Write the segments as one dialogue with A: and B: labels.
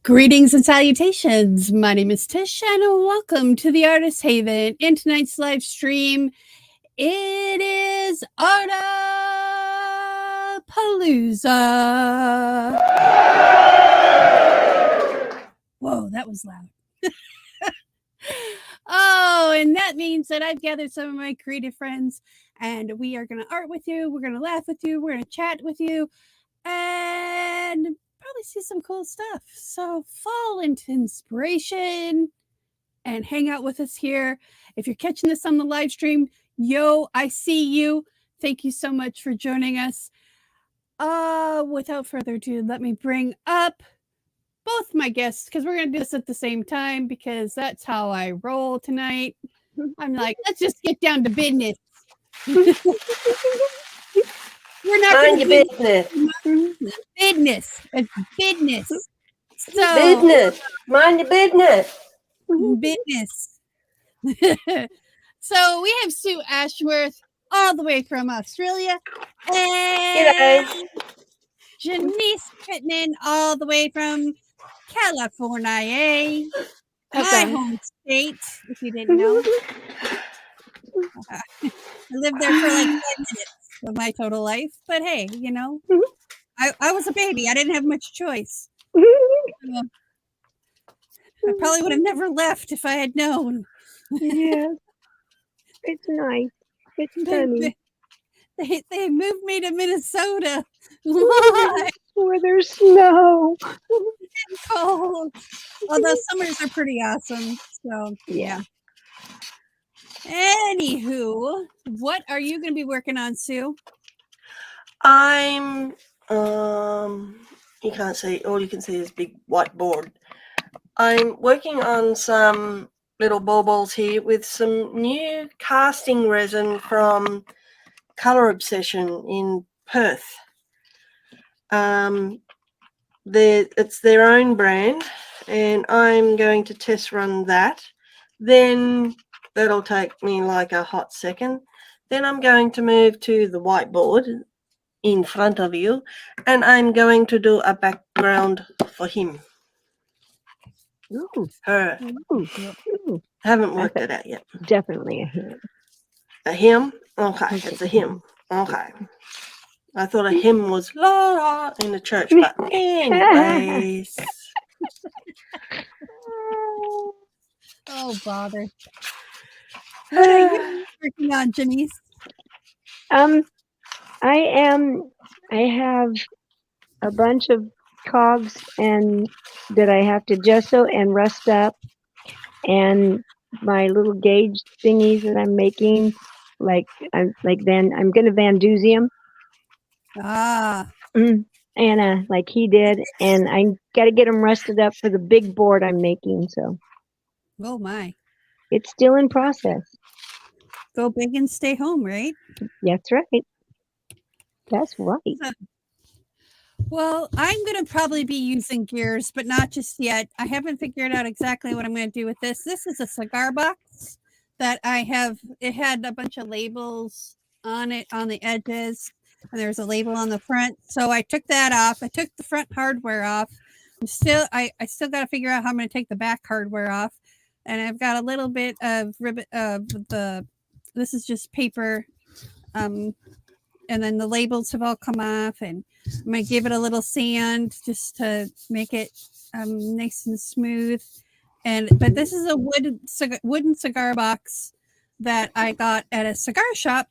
A: Greetings and salutations. My name is Tish, and welcome to the Artist Haven. In tonight's live stream, it is Art-a-palooza. Whoa, that was loud. Oh, and that means that I've gathered some of my creative friends, and we are going to art with you. We're going to laugh with you. We're going to chat with you, and probably see some cool stuff. So fall into inspiration and hang out with us here. If you're catching this on the live stream, yo, I see you. Thank you so much for joining us. Without further ado, let me bring up both my guests, because we're going to do this at the same time, because that's how I roll tonight. I'm like, let's just get down to business. We're not
B: mind your business.
A: Business. It's business. So
B: Business. Mind your business.
A: Business. So we have Sue Ashworth all the way from Australia, and Janice Pittman all the way from California, my home state, if you didn't know. I lived there for like 5 minutes of my total life, but hey, you know, I was a baby. I didn't have much choice. I probably would have never left if I had known.
C: Yeah, it's nice. It's sunny.
A: They moved me to Minnesota. Why?
C: Where there's snow.
A: It's cold. Although summers are pretty awesome. So yeah. Anywho, what are you going to be working on, Sue?
B: I'm you can't see, all you can see is big whiteboard. I'm working on some little baubles here with some new casting resin from Colour Obsession in Perth. It's their own brand, and I'm going to test run that. Then that'll take me like a hot second. Then I'm going to move to the whiteboard in front of you, and I'm going to do a background for him.
C: Ooh.
B: Her.
C: Ooh.
B: Haven't worked it out yet.
C: Definitely a him.
B: A him? Okay, it's a him. Okay. I thought a hymn was la la in the church, but anyways.
A: Oh, bother. What are you working on, Janice?
C: I have a bunch of cogs and that I have to gesso and rust up, and my little gauge thingies that I'm making, I'm gonna Van Duzium. And like he did, and I got to get them rusted up for the big board I'm making. So,
A: oh my,
C: it's still in process.
A: Go big and stay home, right?
C: That's right. That's right.
A: Well, I'm going to probably be using gears, but not just yet. I haven't figured out exactly what I'm going to do with this. This is a cigar box that I have. It had a bunch of labels on it on the edges, and there's a label on the front. So I took that off. I took the front hardware off. I still got to figure out how I'm going to take the back hardware off. And I've got a little bit of ribbon this is just paper. And then the labels have all come off, and I'm going to give it a little sand just to make it nice and smooth. But this is a wooden cigar box that I got at a cigar shop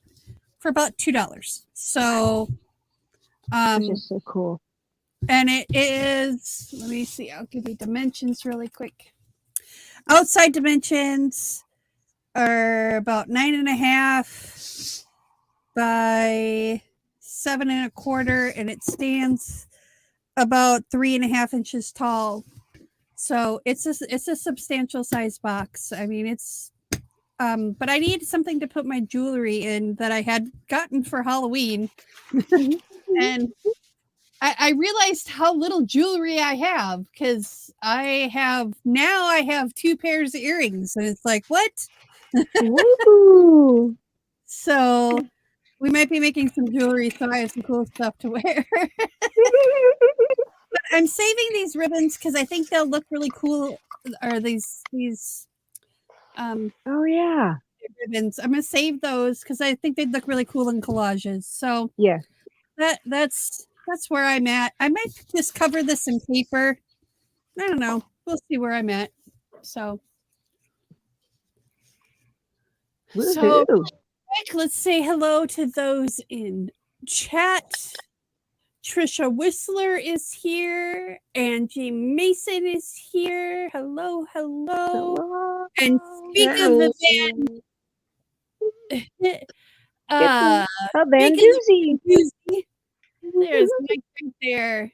A: for about $2. So,
C: which is so cool.
A: And it is, let me see, I'll give you dimensions really quick. Outside dimensions are about 9.5 by 7 1/4, and it stands about 3.5 inches tall. So it's a substantial size box. I mean, it's but I need something to put my jewelry in that I had gotten for Halloween. And I realized how little jewelry I have, because I have 2 pairs of earrings, and it's like, what? So we might be making some jewelry, so I have some cool stuff to wear. But I'm saving these ribbons because I think they'll look really cool. Or these
C: Oh yeah.
A: ribbons. I'm gonna save those because I think they'd look really cool in collages. So
C: Yeah.
A: that's where I'm at. I might just cover this in paper. I don't know. We'll see where I'm at. So
C: Woohoo.
A: let's say hello to those in chat. Trisha Whistler is here. Angie Mason is here. Hello, hello.
C: Hello.
A: And speak of
B: Hello.
A: the band,
C: It's
A: uh,
C: a
A: speak of
C: bandoozy.
A: the doozy, there's Mike right there.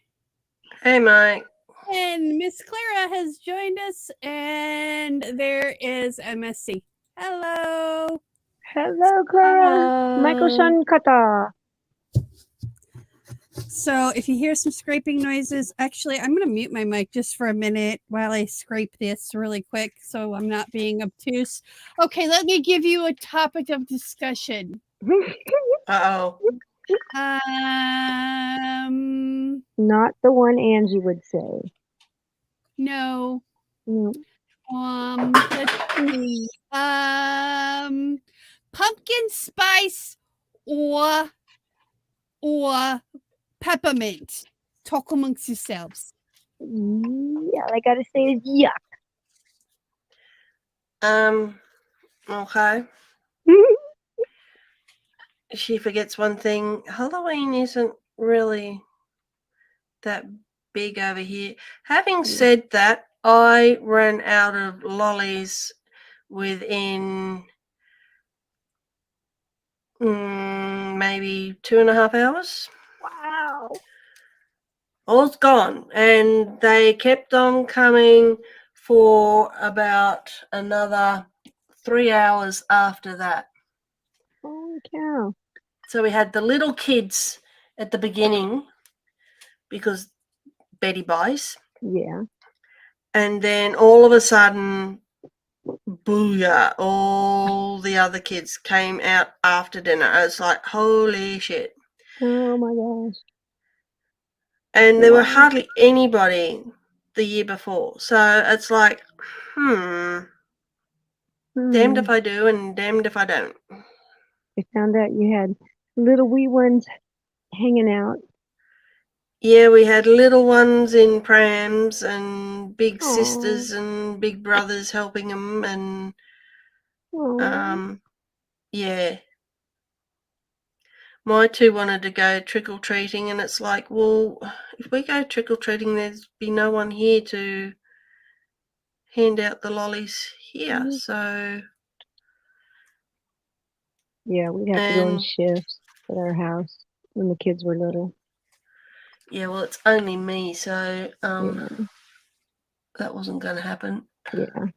B: Hey, Mike.
A: And Miss Clara has joined us, and there is MSC. Hello.
C: Hello, Clara. Michael Shankata.
A: So if you hear some scraping noises, actually, I'm going to mute my mic just for a minute while I scrape this really quick so I'm not being obtuse. Okay, let me give you a topic of discussion.
B: Uh-oh.
C: Not the one Angie would say.
A: No.
C: Mm.
A: Let's see. Pumpkin spice or peppermint. Talk amongst yourselves.
C: Yeah, all I gotta say is yuck.
B: Okay. She forgets one thing. Halloween isn't really that big over here. Having said that, I ran out of lollies within maybe 2.5 hours.
C: Wow.
B: All's gone. And they kept on coming for about another 3 hours after that.
C: Holy cow.
B: So we had the little kids at the beginning because Betty buys.
C: Yeah.
B: And then all of a sudden, booyah, all the other kids came out after dinner. I was like, holy shit.
C: Oh my gosh.
B: And there were
C: Wow.
B: hardly anybody the year before. So it's like, damned if I do and damned if I don't.
C: I found out you had little wee ones hanging out.
B: Yeah, we had little ones in prams and big
C: Aw.
B: sisters and big brothers helping them, and
C: Aw.
B: yeah. My two wanted to go trick-or-treating, and it's like, well, if we go trick-or-treating, there'd be no one here to hand out the lollies here. So
C: Yeah, we'd have to go in shifts at our house when the kids were little.
B: yeah, well, it's only me, so
C: Yeah.
B: that wasn't going to happen.
C: Yeah.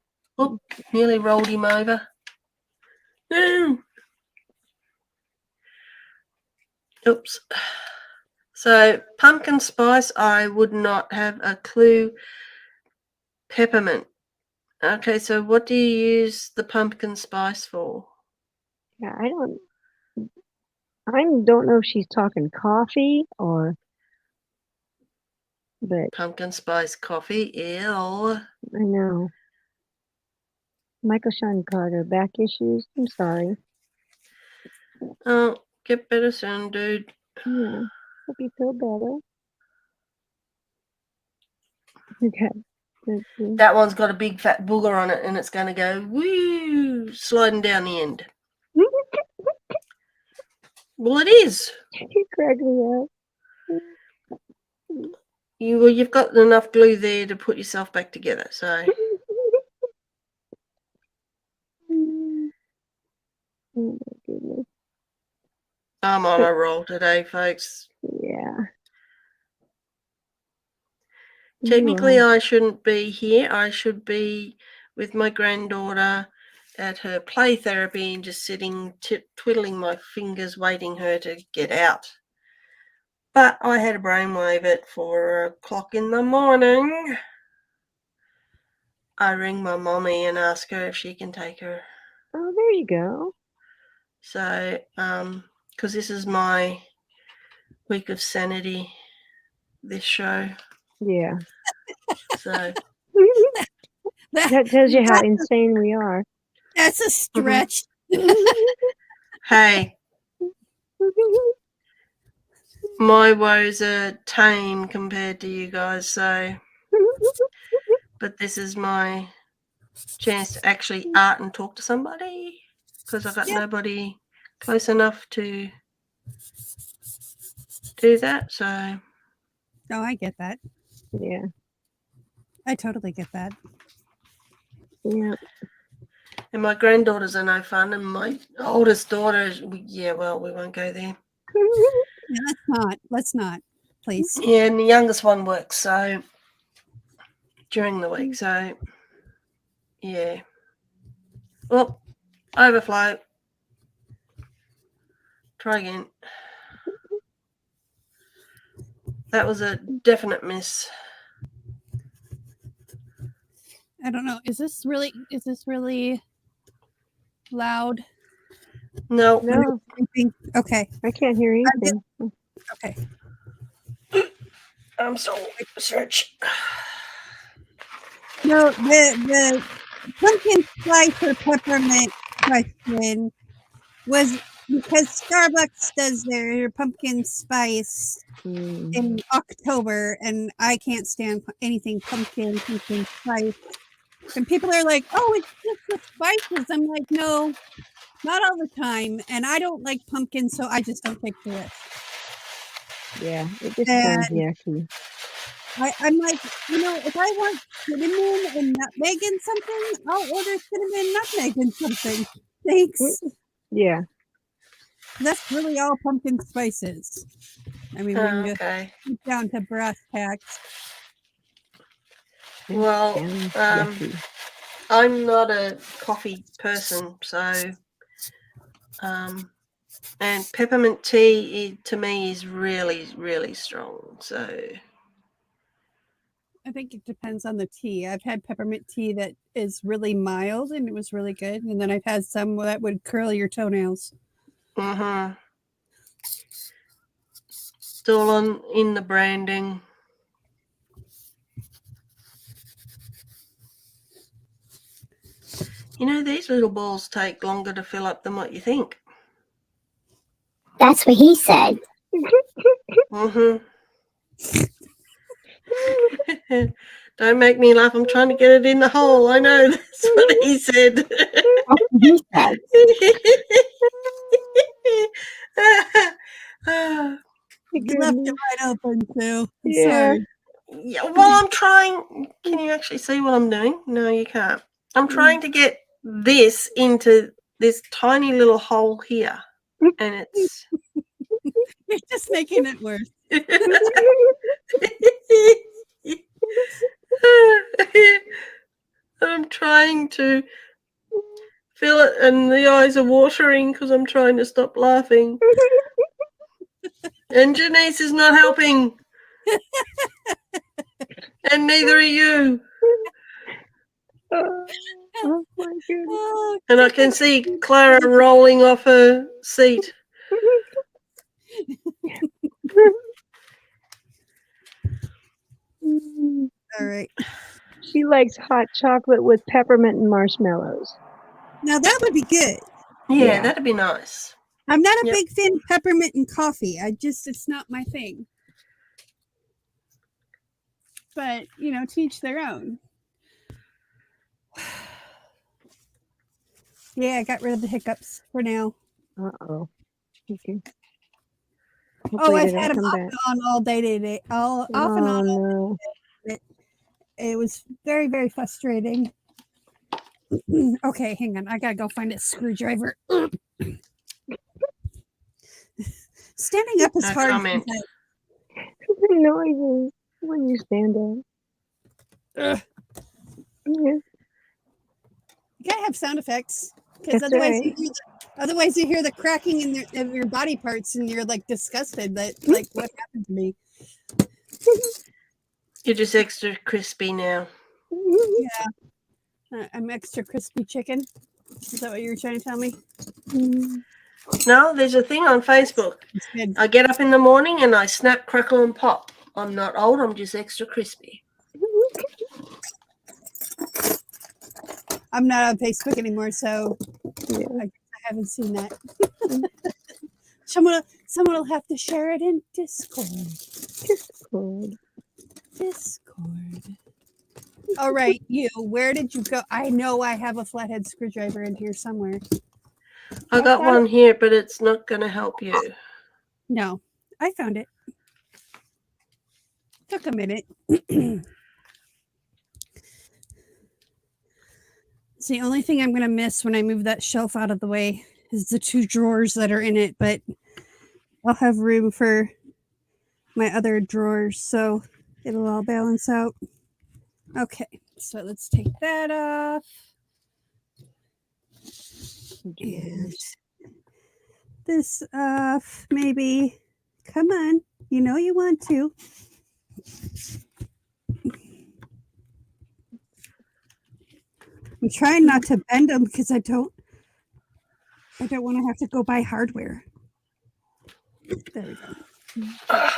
B: Oop, nearly rolled him over. No. Oops. So pumpkin spice, I would not have a clue. Peppermint. Okay, so what do you use the pumpkin spice for?
C: Yeah, I don't know if she's talking coffee or, but
B: Pumpkin spice coffee, ew.
C: I know. Michael Sean Carter, back issues. I'm sorry.
B: Oh, get better soon, dude.
C: Yeah. Hope you feel better. Okay.
B: That one's got a big fat booger on it, and it's going to go woo, sliding down the end. Well, it is.
C: You crack me up.
B: You've got enough glue there to put yourself back together. So
C: Oh my goodness.
B: I'm on a roll today, folks.
C: Yeah.
B: Technically, I shouldn't be here. I should be with my granddaughter at her play therapy and just sitting, twiddling my fingers, waiting her to get out. But I had a brainwave at 4:00 in the morning. I ring my mommy and ask her if she can take her.
C: Oh, there you go.
B: So, because this is my week of sanity, this show.
C: Yeah.
B: So
C: That tells you how
A: That's
C: insane we are.
A: that's a stretch.
B: hey, my woes are tame compared to you guys. So, but this is my chance to actually art and talk to somebody because I got
A: Yeah.
B: nobody close enough to do that. So,
A: No, I get that.
C: Yeah.
A: I totally get that.
C: Yeah.
B: and my granddaughters are no fun, and my oldest daughter, yeah, well, we won't go there.
A: Yeah, let's not, please.
B: Yeah, and the youngest one works so during the week. So, yeah. Well, overflow. Try again. That was a definite miss.
A: I don't know. Is this really loud?
B: No.
C: No,
A: Okay.
C: I can't hear anything.
A: Okay.
B: I'm so search.
A: No, the pumpkin spice or peppermint question was because Starbucks does their pumpkin spice
C: Mm.
A: in October, and I can't stand anything pumpkin spice. And people are like, "Oh, it's just the spices." I'm like, "No, not all the time." And I don't like pumpkin, so I just don't take the risk.
C: Yeah, it just sounds yucky.
A: I'm like, if I want cinnamon and nutmeg in something, I'll order cinnamon, nutmeg in something. Thanks.
C: Yeah.
A: That's really all pumpkin spice is. I mean, we can just
B: Okay.
A: get down to brass tacks.
C: It
B: Well,
C: sounds yucky.
B: I'm not a coffee person, so and peppermint tea to me is really, really strong. So
A: I think it depends on the tea. I've had peppermint tea that is really mild and it was really good. And then I've had some that would curl your toenails.
B: Still on in the branding. These little balls take longer to fill up than what you think.
D: That's what he said.
B: Don't make me laugh. I'm trying to get it in the hole. I know that's what he said.
D: That's what he said.
A: You left it right open, Sue.
C: Yeah.
A: Sorry.
B: Yeah, well, I'm trying. Can you actually see what I'm doing? No, you can't. I'm trying to get this into this tiny little hole here, and it's.
A: You're just making it worse.
B: I'm trying to feel it, and the eyes are watering because I'm trying to stop laughing. And Janice is not helping. And neither are you.
C: Oh my goodness.
A: Oh,
B: And I can see Clara rolling off her seat.
A: all right.
C: She likes hot chocolate with peppermint and marshmallows.
A: Now that would be good.
B: Yeah, that'd be nice.
A: I'm not a big fan of peppermint and coffee. It's not my thing. But, to each their own. Yeah, I got rid of the hiccups for now.
C: Uh-oh. Okay.
A: I've had them off and on all day today. Off and on.
C: No.
A: It was very, very frustrating. Okay, hang on. I gotta go find a screwdriver. Standing up is hard.
B: Comment.
C: The noises when you stand up. Yeah.
A: You gotta have sound effects, because
C: That's
A: otherwise you hear the cracking of your body parts, and you're like disgusted. That like what happened to me?
B: You're just extra crispy now.
A: Yeah, I'm extra crispy chicken. Is that what you were trying to tell me?
B: No, there's a thing on Facebook. I get up in the morning and I snap, crackle, and pop I'm not old, I'm just extra crispy.
A: I'm not on Facebook anymore, so
C: Yeah.
A: I haven't seen that. Someone will have to share it in Discord.
C: Cool.
A: Discord. All right, you. Where did you go? I know I have a flathead screwdriver in here somewhere.
B: I got
A: found
B: one here, but it's not going to help you.
A: No, I found it. Took a minute. It's the only thing I'm going to miss when I move that shelf out of the way is the 2 drawers that are in it, but I'll have room for my other drawers, so it'll all balance out. Okay, so let's take that off. And this off, maybe. Come on, you know you want to. I'm trying not to bend them because I don't want to have to go buy hardware. There we go.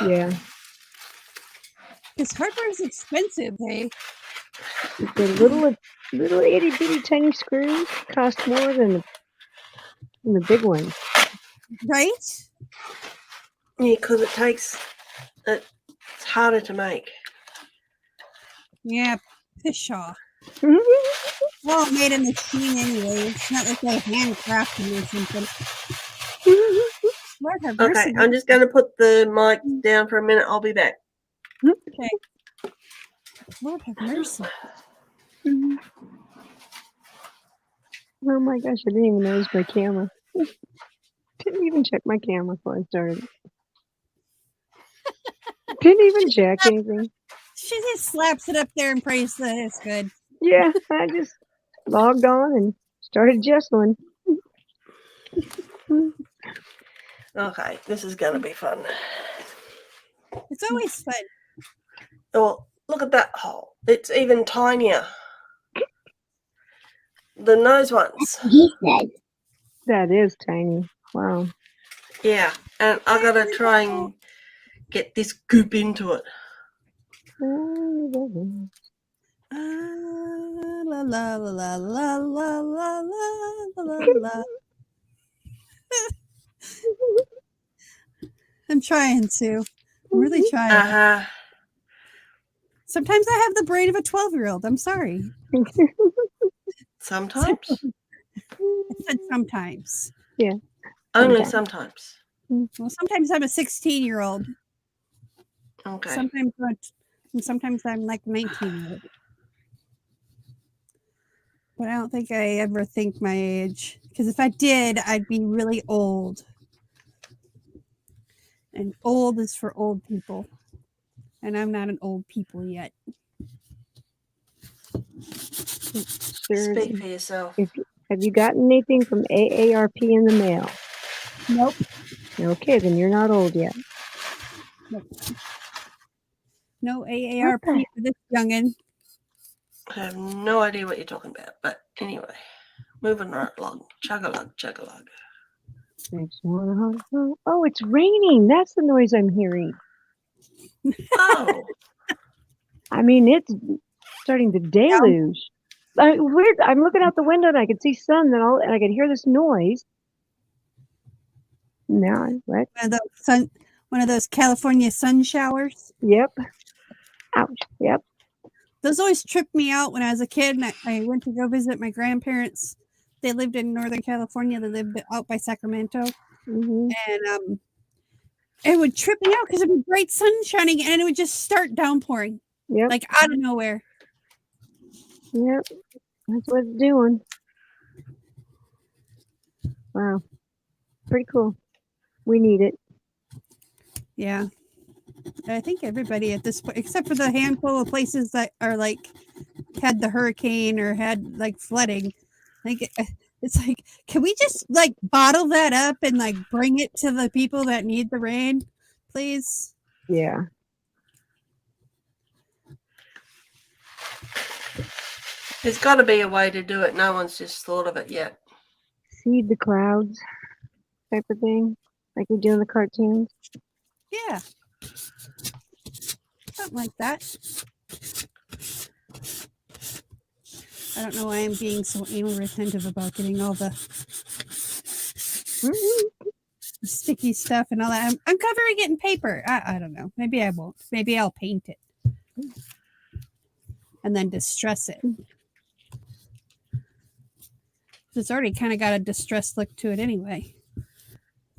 C: Yeah.
A: Because hardware is expensive, hey?
C: The little itty bitty tiny screws cost more than the big ones.
A: Right?
B: Yeah, because it's harder to make.
A: Yeah, pish off. Well, made a machine anyway. It's not like they're handcrafted or something. Lord have mercy.
B: Okay, I'm just going to put the mic down for a minute. I'll be back.
A: Okay. Lord have mercy.
C: Oh my gosh, I didn't even notice my camera. Didn't even check my camera before I started. Didn't even check anything.
A: She just slaps it up there and prays that it's good.
C: Yeah, I just logged on and started jesting.
B: Okay, this is going to be fun.
A: It's always fun.
B: Oh, look at that hole. It's even tinier than those ones.
D: He said.
C: That is tiny. Wow.
B: Yeah, and I got to try and get this goop into it.
A: La la la la la la la la la. I'm trying to. I'm really trying.
B: Uh-huh.
A: Sometimes I have the brain of a 12-year-old. I'm sorry.
B: Sometimes.
A: I said sometimes.
C: Yeah.
B: Only sometimes.
A: Well, sometimes I'm a 16-year-old.
B: Okay.
A: Sometimes not, and sometimes I'm like 19-year-old. But I don't think I ever think my age. Because if I did, I'd be really old. And old is for old people. And I'm not an old people yet.
C: Sure.
B: Speak for yourself.
C: Have you gotten anything from AARP in the mail?
A: Nope.
C: Okay, then you're not old yet.
A: Nope. No AARP for this youngin'.
B: I have no idea what you're talking about, but anyway, moving right along. Chug-a-lug, chug-a-lug.
C: Oh, it's raining. That's the noise I'm hearing.
B: Oh,
C: I mean, it's starting to deluge. Weird. I'm looking out the window and I can see sun and I can hear this noise. Now, what?
A: One of those California sun showers.
C: Yep. Ouch. Yep.
A: Those always tripped me out when I was a kid and I went to go visit my grandparents. They lived in Northern California. They lived out by Sacramento.
C: Mm-hmm.
A: And it would trip me out because it would be bright sun shining and it would just start downpouring.
C: Yep.
A: Like out of nowhere.
C: Yep. That's what it's doing. Wow. Pretty cool. We need it.
A: Yeah. I think everybody at this point, except for the handful of places that are like had the hurricane or had like flooding, like it's like, can we just like bottle that up and like bring it to the people that need the rain, please?
C: Yeah.
B: there's got to be a way to do it. No one's just thought of it yet.
C: Seed the clouds type of thing, like we do in the cartoons.
A: Yeah. something like that. I don't know why I'm being so anal retentive about getting all the sticky stuff and all that. I'm covering it in paper. I don't know. Maybe I won't. Maybe I'll paint it and then distress it. It's already kind of got a distressed look to it anyway.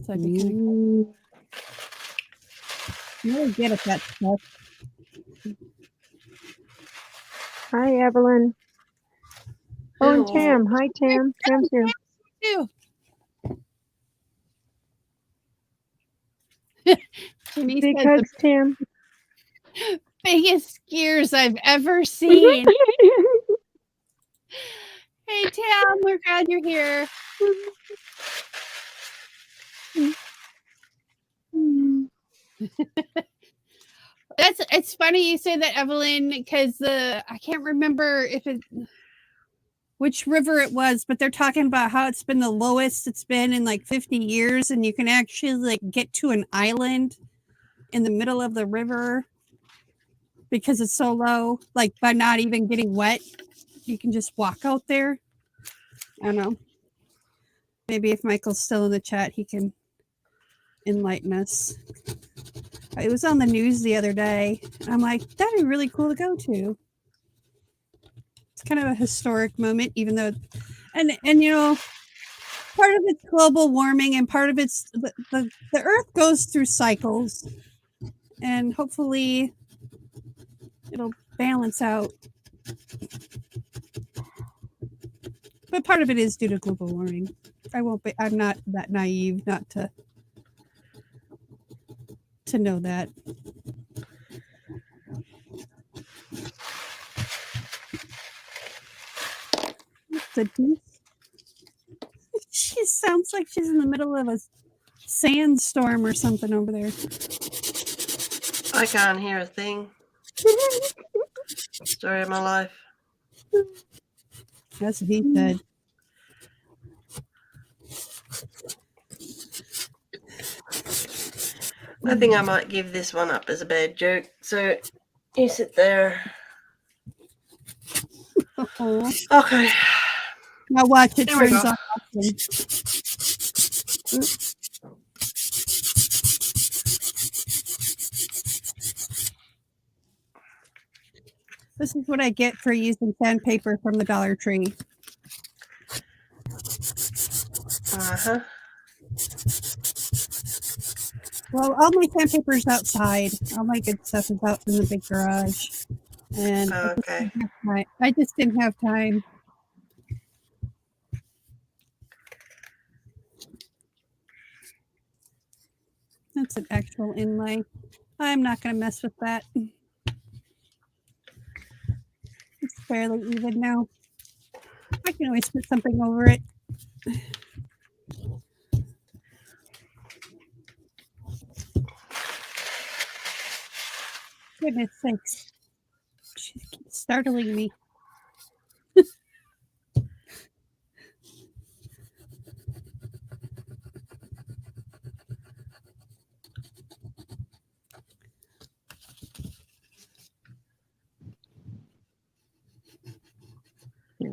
A: So I'd be kind of really good at that stuff.
C: Hi, Evelyn. Oh, and
B: Hello.
C: Tam. Hi, Tam. Tam's here.
A: Too. Jimmy
C: Big
A: says
C: hugs, Tam.
A: the biggest gears I've ever seen. Hey, Tam, we're glad you're here. It's funny you say that, Evelyn, because I can't remember which river it was, but they're talking about how it's been the lowest it's been in like 50 years, and you can actually like get to an island in the middle of the river because it's so low, like by not even getting wet. You can just walk out there. I don't know. Maybe if Michael's still in the chat, he can enlighten us. It was on the news the other day. I'm like, that'd be really cool to go to. It's kind of a historic moment, even though, and you know, part of it's global warming and part of it's the Earth goes through cycles, and hopefully it'll balance out. But part of it is due to global warming. I'm not that naive not to know that. The she sounds like she's in the middle of a sandstorm or something over there.
B: I can't hear a thing. Story of my life.
A: That's what he said.
B: I think I might give this one up as a bad joke. So you sit there.
A: Oh.
B: Okay.
A: Now watch it
B: There we
A: turns
B: go.
A: on. This is what I get for using sandpaper from the Dollar Tree.
B: Uh-huh.
A: Well, all my sandpaper's outside. All my good stuff is out in the big garage. And
B: Okay.
A: I just didn't have time. That's an actual inlay. I'm not going to mess with that. It's fairly even now. I can always put something over it. Goodness sakes. She keeps startling me.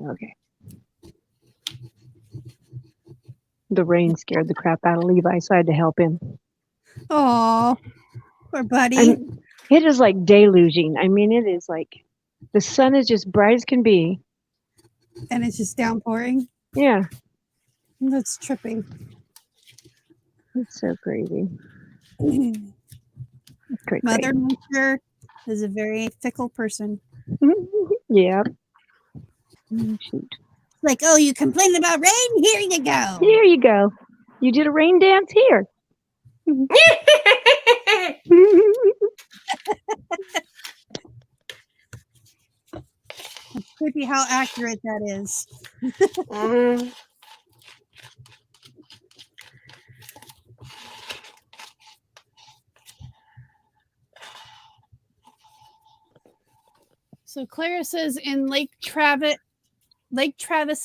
C: Okay. The rain scared the crap out of Levi, so I had to help him.
A: Oh, poor buddy.
C: And it is like deluging. I mean, it is like the sun is just bright as can be.
A: And it's just downpouring.
C: Yeah.
A: That's tripping.
C: It's so crazy. Great.
A: Mother Nature is a very fickle person.
C: Yeah. Shoot.
A: Like, oh, you complain about rain? Here you go.
C: Here you go. You did a rain dance here.
A: It's creepy how accurate that is.
B: Mhm.
A: So Clara says in Lake Travis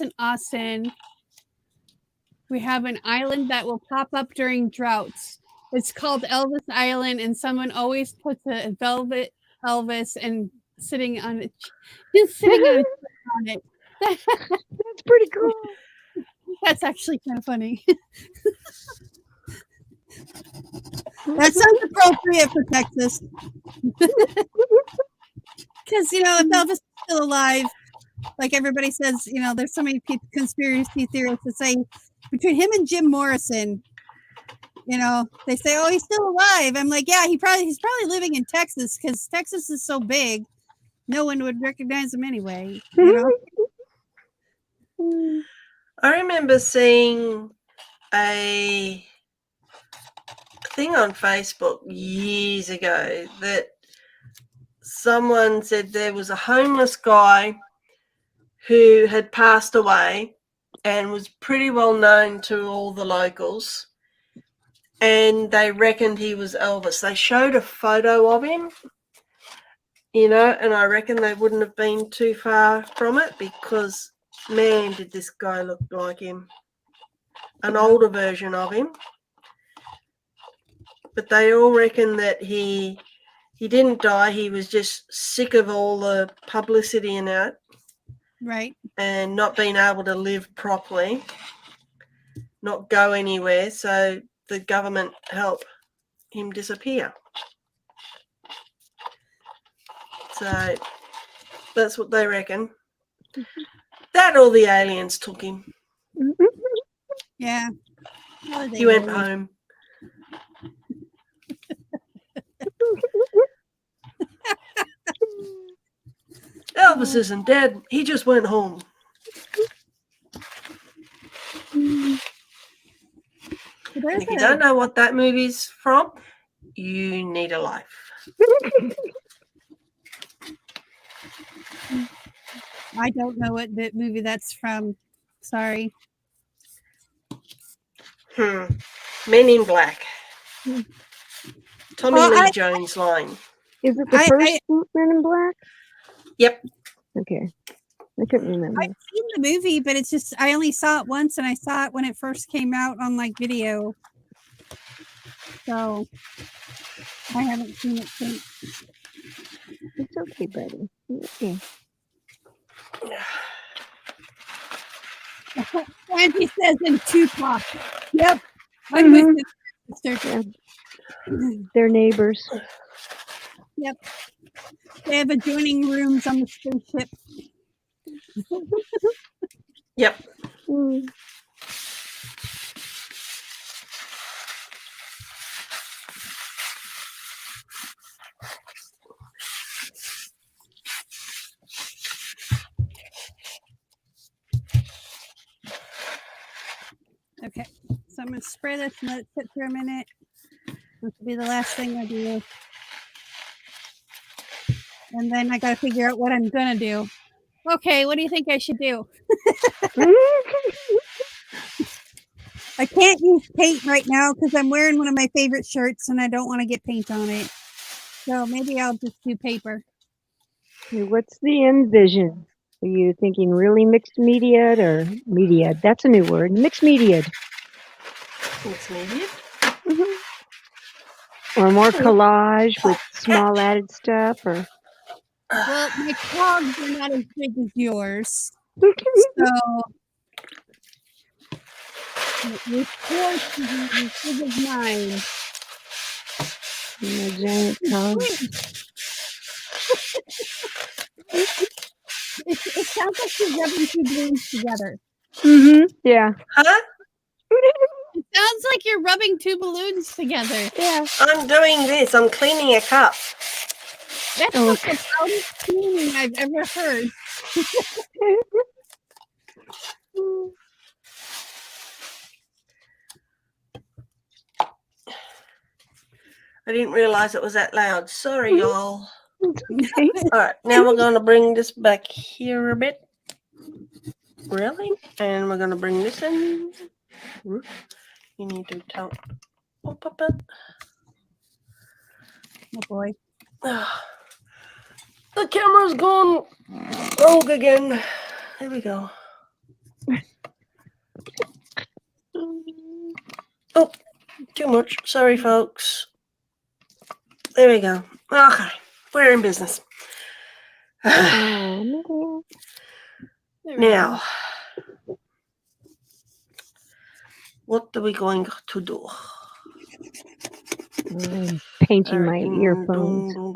A: in Austin, we have an island that will pop up during droughts. It's called Elvis Island, and someone always puts a velvet Elvis and sitting on it. He's sitting on it.
C: That's pretty cool.
A: That's actually kind of funny. That sounds appropriate for Texas. Because, if Elvis is still alive, like everybody says, there's so many conspiracy theorists that say between him and Jim Morrison, they say, oh, he's still alive. I'm like, yeah, he's probably living in Texas because Texas is so big, no one would recognize him anyway.
B: I remember seeing a thing on Facebook years ago that someone said there was a homeless guy who had passed away and was pretty well known to all the locals, and they reckoned he was Elvis. They showed a photo of him, and I reckon they wouldn't have been too far from it because, man, did this guy look like him. An older version of him. But they all reckon that he didn't die. He was just sick of all the publicity and that.
A: Right.
B: And not being able to live properly, not go anywhere. So the government helped him disappear. So that's what they reckon. That or the aliens took him.
A: Yeah.
B: He went home. Elvis isn't dead. He just went home. And if you don't know what that movie's from, you need a life.
A: I don't know what the movie that's from. Sorry.
B: Men in Black. Tommy Lee Jones line.
C: Is it the first Men in Black?
B: Yep.
C: Okay. I couldn't remember.
A: I've seen the movie, but it's just I only saw it once, and I saw it when it first came out on video. So I haven't seen it since.
C: It's okay, buddy. Okay.
A: Angie says in Tupac. Yep. I'm with you.
C: They're neighbors.
A: Yep. They have adjoining rooms on the spaceship.
B: Yep.
A: Okay, so I'm going to spray this and let it sit for a minute. This will be the last thing I do. And then I got to figure out what I'm going to do. Okay, what do you think I should do? I can't use paint right now because I'm wearing one of my favorite shirts and I don't want to get paint on it. So maybe I'll just do paper.
C: What's the end vision? Are you thinking really mixed media or media? That's a new word. Mixed media.
B: Mixed media?
C: Or more collage with small added stuff? Or
A: well, my cogs are not as big as yours. So your course is as big as mine.
C: My giant cogs.
A: It sounds like you're rubbing two balloons together.
C: Yeah.
B: Huh?
A: It sounds like you're rubbing two balloons together.
C: Yeah.
B: I'm doing this. I'm cleaning a cup.
A: That's like the loudest cleaning I've ever heard.
B: I didn't realize it was that loud. Sorry, y'all. All right, now we're going to bring this back here a bit. Really? And we're going to bring this in. You need to tilt up a bit.
A: Oh boy.
B: The camera's gone rogue again. There we go. Oh, too much. Sorry, folks. There we go. Okay. We're in business.
C: Oh, man.
A: There we
B: Now,
A: go.
B: what are we going to do?
C: I'm painting my earphones.
A: I
B: All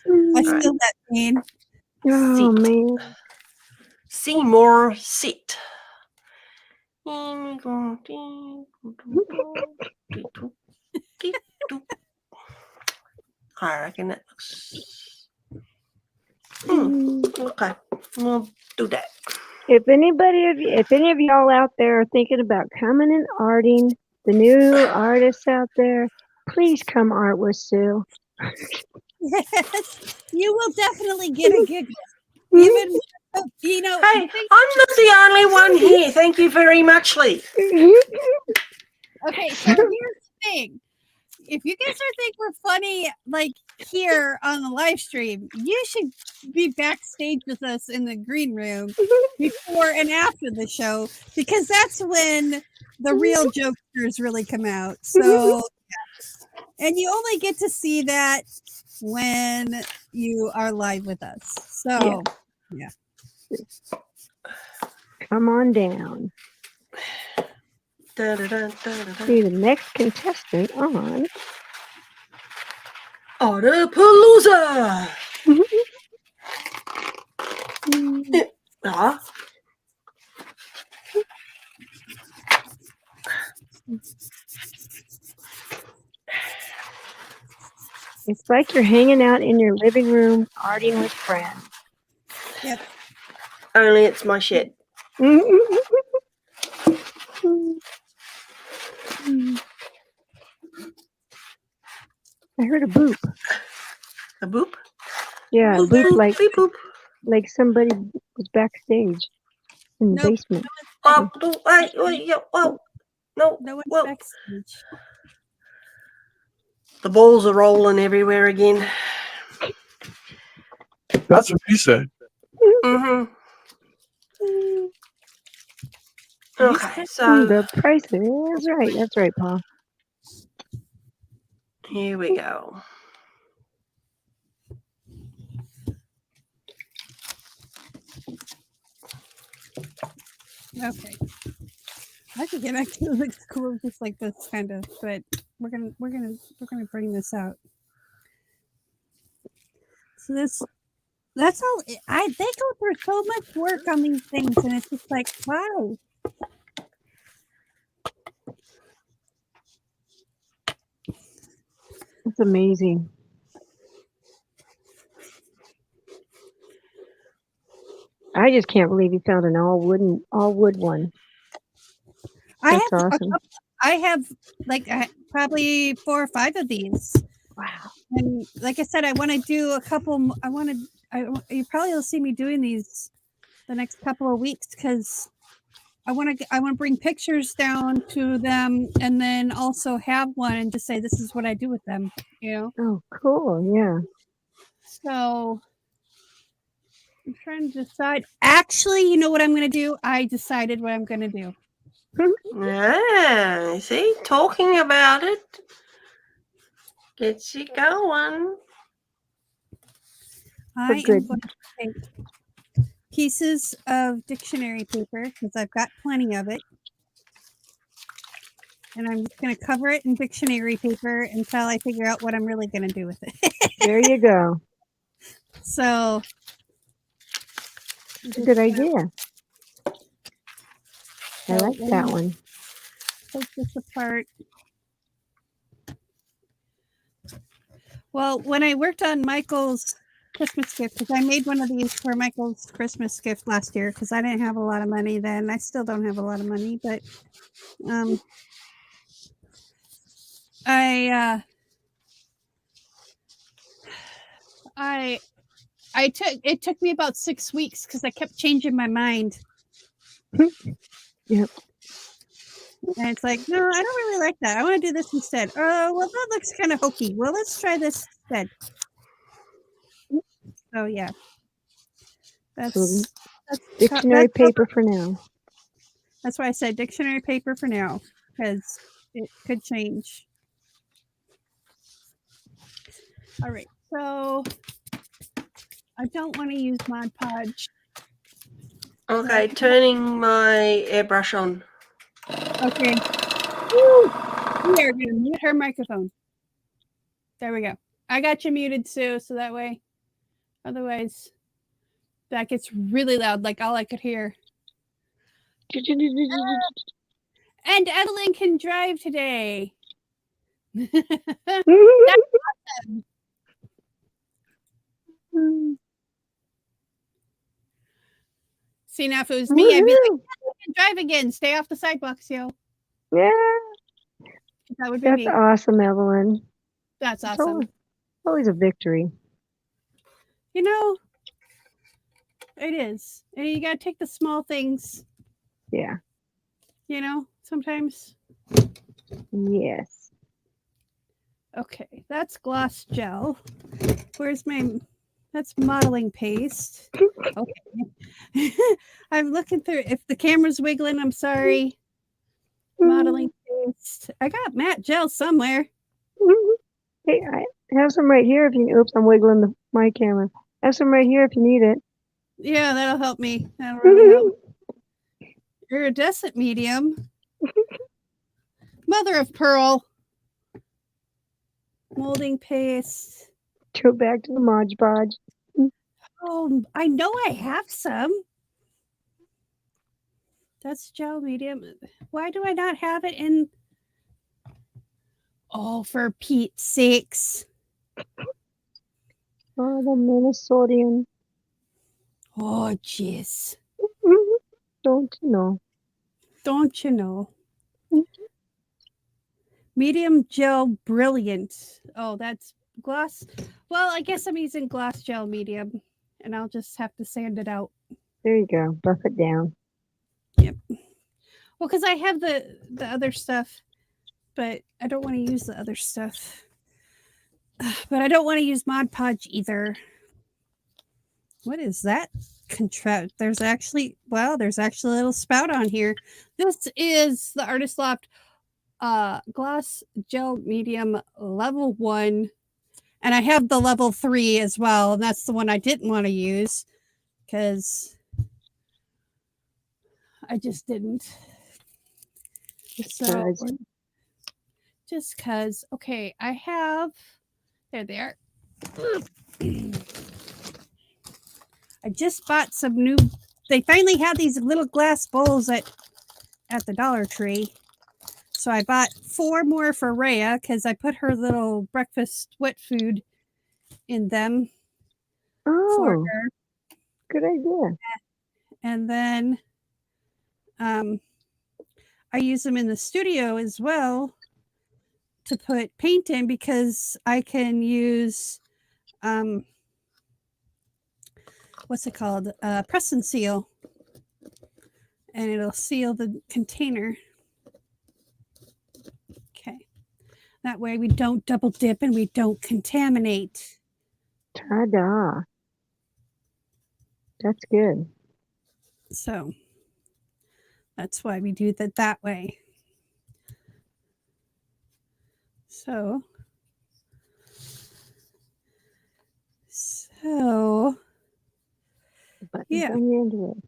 B: right.
A: feel that pain.
C: Oh, man.
B: Seymour seat. I reckon that looks. Okay, we'll do that.
C: If any of y'all out there are thinking about coming and arting, the new artists out there, please come art with Sue.
A: Yes, you will definitely get a giggle. Even you know.
B: Hey,
A: the thing-
B: I'm not the only one here. Thank you very much, Lee.
A: okay, so here's the thing. If you guys are think we're funny, like here on the live stream, you should be backstage with us in the green room before and after the show, because that's when the real jokesters really come out. So, yes. And you only get to see that when you are live with us. So, yeah.
C: Come on down. See the next contestant on
B: Artapalooza. Ah.
C: It's like you're hanging out in your living room, arting with friends.
A: Yep.
B: Only it's my shed.
C: I heard a boop.
B: A boop?
C: Yeah,
B: Boop,
C: boop,
B: boop, beep, boop.
C: like somebody was backstage in the
A: Nope.
C: basement.
B: Oh, wait, whoa. No,
A: No one's
B: whoa.
A: backstage.
B: The balls are rolling everywhere again.
E: That's what he said.
B: Mm-hmm. Okay, so
C: The price is right. That's right, Paul.
B: here we go.
A: Okay. I could get back to it looks cool just like this kind of, but we're gonna bring this out. So that's all they go through so much work on these things, and it's just like, wow.
C: It's amazing. I just can't believe you found an all wood one.
A: I
C: That's
A: have
C: awesome.
A: I have like probably 4 or 5 of these.
C: Wow.
A: And like I said, I want to do a couple. You probably will see me doing these the next couple of weeks, because I want to bring pictures down to them, and then also have one and just say this is what I do with them. You know.
C: Oh, cool. Yeah.
A: So I'm trying to decide. Actually, you know what I'm going to do? I decided what I'm going to do.
B: Yeah, see, talking about it gets you going.
A: I
C: good.
A: am going to take pieces of dictionary paper, because I've got plenty of it. And I'm just going to cover it in dictionary paper until I figure out what I'm really going to do with it.
C: There you go.
A: So,
C: It's a good idea. I
A: So
C: like that one.
A: take this apart. Well, when I worked on Michael's Christmas gift, because I made one of these for Michael's Christmas gift last year, because I didn't have a lot of money then. I still don't have a lot of money, but it took me about 6 weeks, because I kept changing my mind.
C: Yep.
A: And it's like, no, I don't really like that. I want to do this instead. Oh, well, that looks kind of hokey. Well, let's try this instead. So yeah, that's
C: Dictionary paper for now.
A: That's why I said dictionary paper for now, because it could change. All right. So I don't want to use Mod Podge.
B: Okay, turning my airbrush on.
A: Okay. Woo! We are going to mute her microphone. There we go. I got you muted, Sue, so that way. Otherwise, that gets really loud, like all I could hear. And Evelyn can drive today. See, now if it was me, I'd be like, yeah, I can drive again. Stay off the sidewalks, yo.
C: Yeah,
A: That would be
C: that's
A: me.
C: awesome, Evelyn.
A: That's
C: It's
A: awesome.
C: always a victory.
A: You know, it is. And you got to take the small things,
C: Yeah.
A: you know, sometimes.
C: Yes.
A: Okay, that's gloss gel. Where's my, that's modeling paste. Okay. I'm looking through, if the camera's wiggling, I'm sorry. Modeling paste. I got matte gel somewhere.
C: Hey, I have some right here if you. Oops, I'm wiggling my camera. I have some right here if you need it.
A: Yeah, that'll help me. That'll really help. Iridescent medium. Mother of pearl. Molding paste.
C: Go back to the Mod Podge.
A: Oh, I know I have some. That's gel medium. Why do I not have it in? Oh, for Pete's sakes.
C: Oh, the Minnesotan.
A: Oh, jeez.
C: Don't you know?
A: Don't you know? Medium gel brilliant. Oh, that's gloss. Well, I guess I'm using gloss gel medium, and I'll just have to sand it out.
C: There you go. Buff it down.
A: Yep. Well, because I have the other stuff, but I don't want to use the other stuff. But I don't want to use Mod Podge either. What is that? There's actually a little spout on here. This is the Artist Loft gloss gel medium level 1, and I have the level 3 as well, and that's the one I didn't want to use because I just didn't. So just because, okay, I have, there they are. I just bought some new, they finally had these little glass bowls at the Dollar Tree. So I bought 4 more for Rhea because I put her little breakfast wet food in them for
C: Oh,
A: her.
C: good idea.
A: And then I use them in the studio as well to put paint in because I can use what's it called? Press and seal. And it'll seal the container. Okay. That way we don't double dip and we don't contaminate.
C: Ta-da. That's good.
A: So that's why we do that way. So yeah.
C: On the end of it.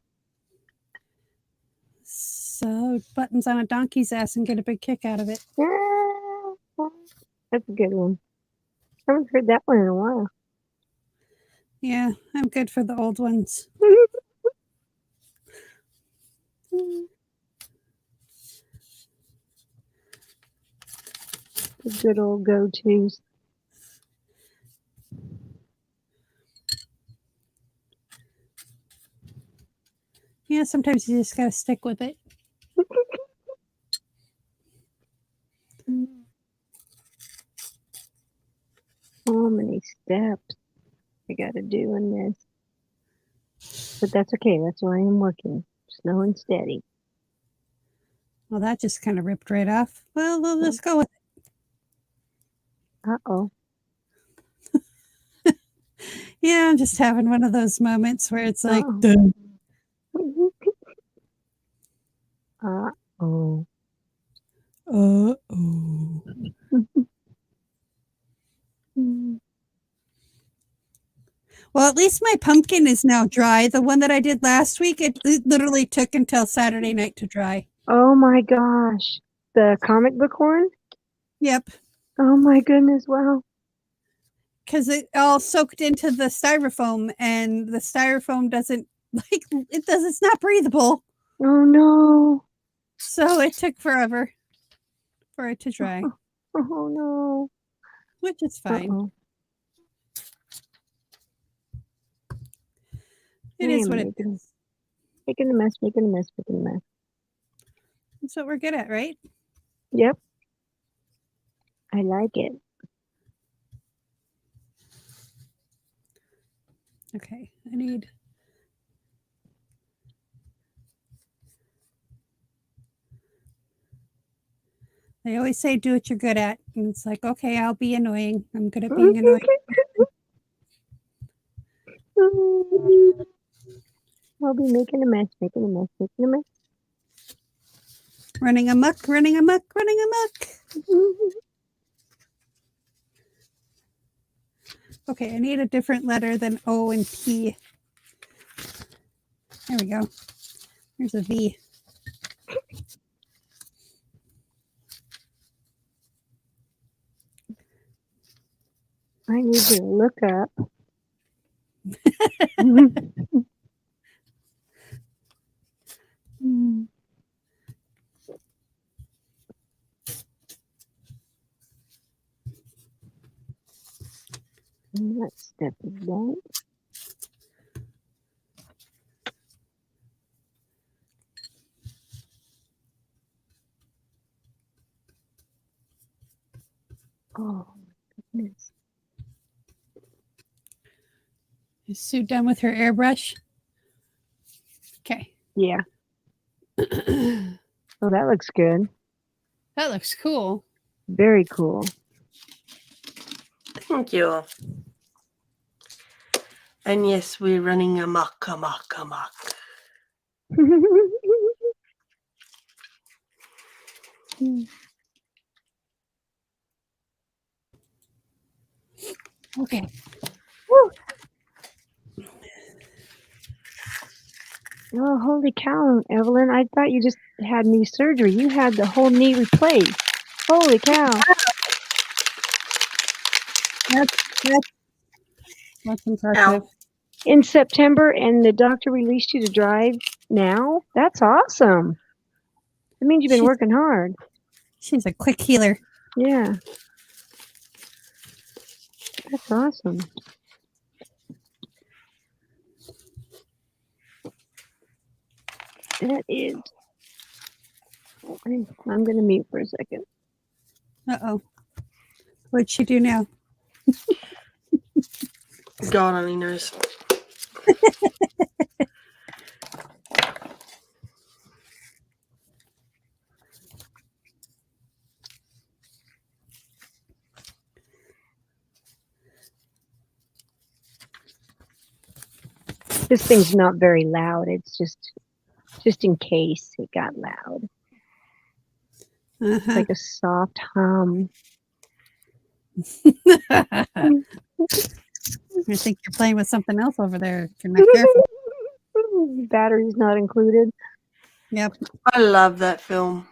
A: So buttons on a donkey's ass and get a big kick out of it.
C: That's a good one. I haven't heard that one in a while.
A: Yeah, I'm good for the old ones.
C: The good old go-tos.
A: Yeah, sometimes you just gotta stick with it.
C: So many steps I gotta do in this. But that's okay. That's why I'm working. Slow and steady.
A: Well, that just kind of ripped right off. Well, we'll just go with it.
C: Uh-oh.
A: Yeah, I'm just having one of those moments where it's like,
C: Uh-oh.
A: dun.
C: Uh-oh.
A: Uh-oh. Well, at least my pumpkin is now dry. The one that I did last week, it literally took until Saturday night to dry.
C: Oh my gosh. The comic book one?
A: Yep,
C: Oh my goodness, wow.
A: because it all soaked into the styrofoam, and the styrofoam doesn't it's not breathable.
C: Oh no.
A: So it took forever for it to dry,
C: Oh no.
A: which is fine.
C: Uh-oh.
A: It
C: I
A: is
C: am
A: what it is.
C: making a mess, making a mess, making a mess.
A: That's what we're good at, right?
C: Yep. I like it.
A: Okay, I need. They always say do what you're good at. And it's like, okay, I'll be annoying. I'm good at being annoying.
C: I'll be making a mess, making a mess, making a mess.
A: Running amok, running amok, running amok. Okay, I need a different letter than O and P. There we go. Here's a V.
C: I need to look up. What step is that? Oh, goodness.
A: Is Sue done with her airbrush? Okay.
C: Yeah. Oh, that looks good.
A: That looks cool.
C: Very cool.
B: Thank you. And yes, we're running amok, amok, amok.
A: Okay.
C: Woo. Oh, holy cow, Evelyn. I thought you just had knee surgery. You had the whole knee replaced. Holy cow.
A: That's impressive.
B: Ow.
C: In September, and the doctor released you to drive now? That's awesome. That means you've been working hard.
A: She's a quick healer.
C: Yeah. That's awesome. That is. I'm going to mute for a second.
A: Uh-oh. What'd she do now?
B: God only knows.
C: This thing's not very loud. It's just in case it got loud. It's like a soft hum.
A: I think you're playing with something else over there if you're not careful.
C: Batteries not included.
A: Yep.
B: I love that film.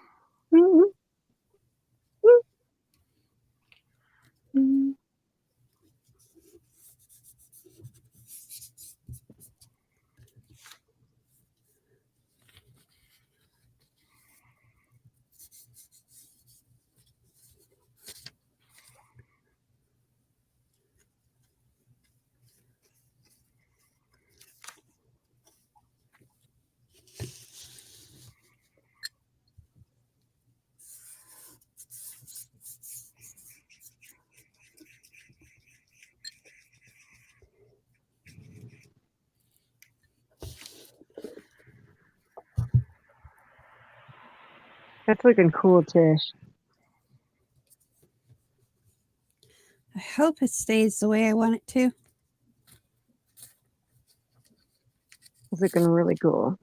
C: That's looking cool, Tish.
A: I hope it stays the way I want it to.
C: It's looking really cool.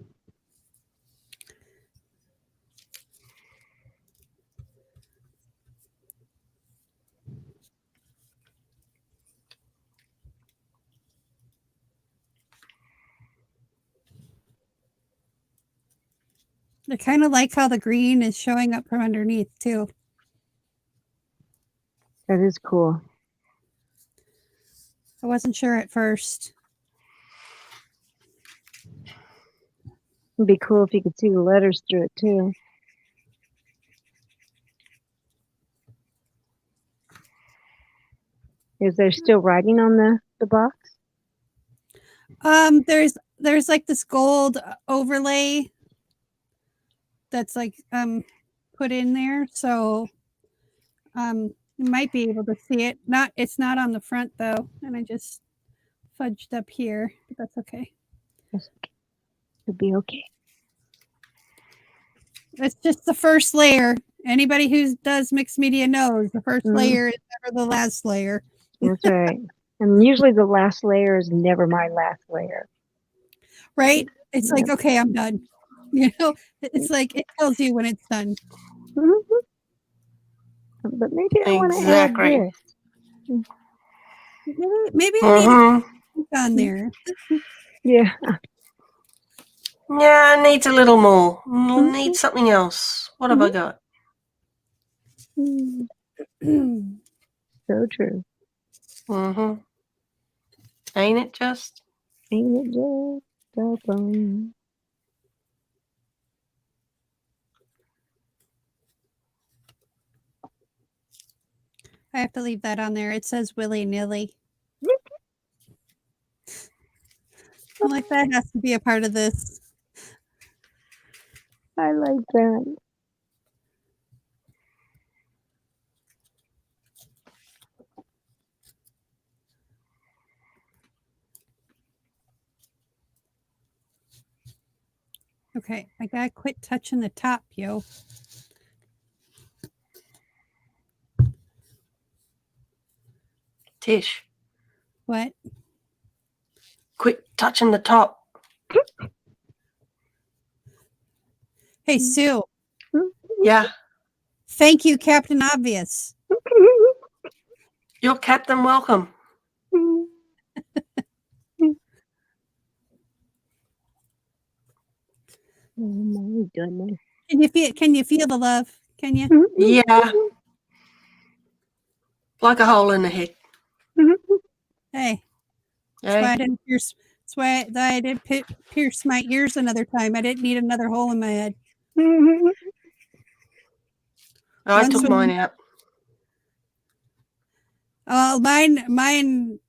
A: I kind of like how the green is showing up from underneath too.
C: That is cool.
A: I wasn't sure at first.
C: It'd be cool if you could see the letters through it too. Is there still writing on the box?
A: There's like this gold overlay that's like put in there, so you might be able to see it. It's not on the front though, and I just fudged up here, but that's okay.
C: Yes, it'd be okay.
A: It's just the first layer. Anybody who does mixed media knows the first layer is never the last layer.
C: That's right. And usually the last layer is never my last layer.
A: Right? It's like, okay, I'm done. You know, it's like it tells you when it's done.
C: But maybe I want to add
B: Exactly.
C: this.
A: Maybe I need to on there.
C: Yeah.
B: Yeah, it needs a little more. Need something else. What have I got?
C: So true.
B: Ain't it just?
C: Ain't it just so fun?
A: I have to leave that on there. It says willy-nilly. I'm like, that has to be a part of this.
C: I like that.
A: Okay, I gotta quit touching the top, yo.
B: Tish,
A: What?
B: quit touching the top.
A: Hey, Sue.
B: Yeah,
A: Thank you, Captain Obvious.
B: you're Captain Welcome.
C: Oh my goodness.
A: Can you feel the love? Can you?
B: Yeah. Like a hole in the head.
A: Hey. That's
B: Hey?
A: why I didn't pierce. That's why I didn't pierce my ears another time. I didn't need another hole in my head.
B: I took mine out.
A: Oh, mine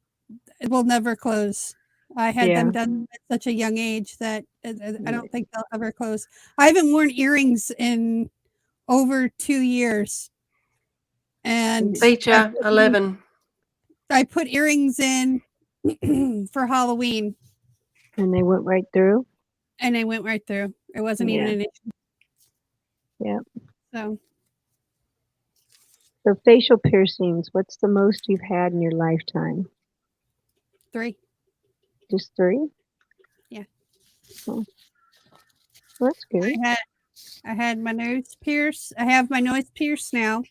A: will never close. I had them done at such a young age that I don't think they'll ever close. I haven't worn earrings in over 2 years. And
B: Feature 11.
A: I put earrings in for Halloween.
C: And they went right through?
A: And they went right through. It wasn't even an issue.
C: Yeah.
A: So
C: facial piercings, what's the most you've had in your lifetime?
A: 3.
C: Just 3?
A: Yeah.
C: Oh. Well, that's good.
A: I had my nose pierced. I have my nose pierced now.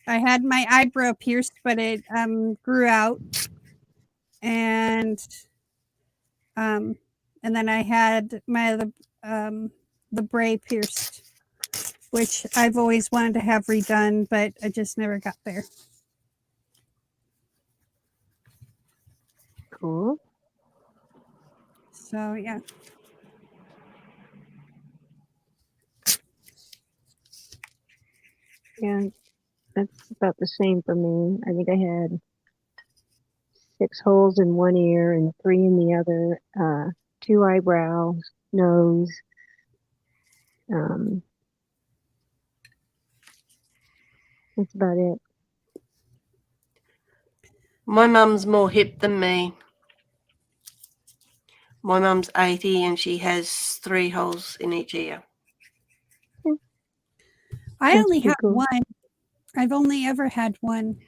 A: I had my eyebrow pierced, but it grew out. And then I had my the bray pierced, which I've always wanted to have redone, but I just never got there.
C: Cool.
A: So yeah.
C: Yeah, that's about the same for me. I think I had 6 holes in one ear and 3 in the other. 2 eyebrows, nose. That's about it.
B: My mum's more hip than me. My mum's 80 and she has 3 holes in each ear.
A: I only have
C: cool.
A: one. I've only ever had one.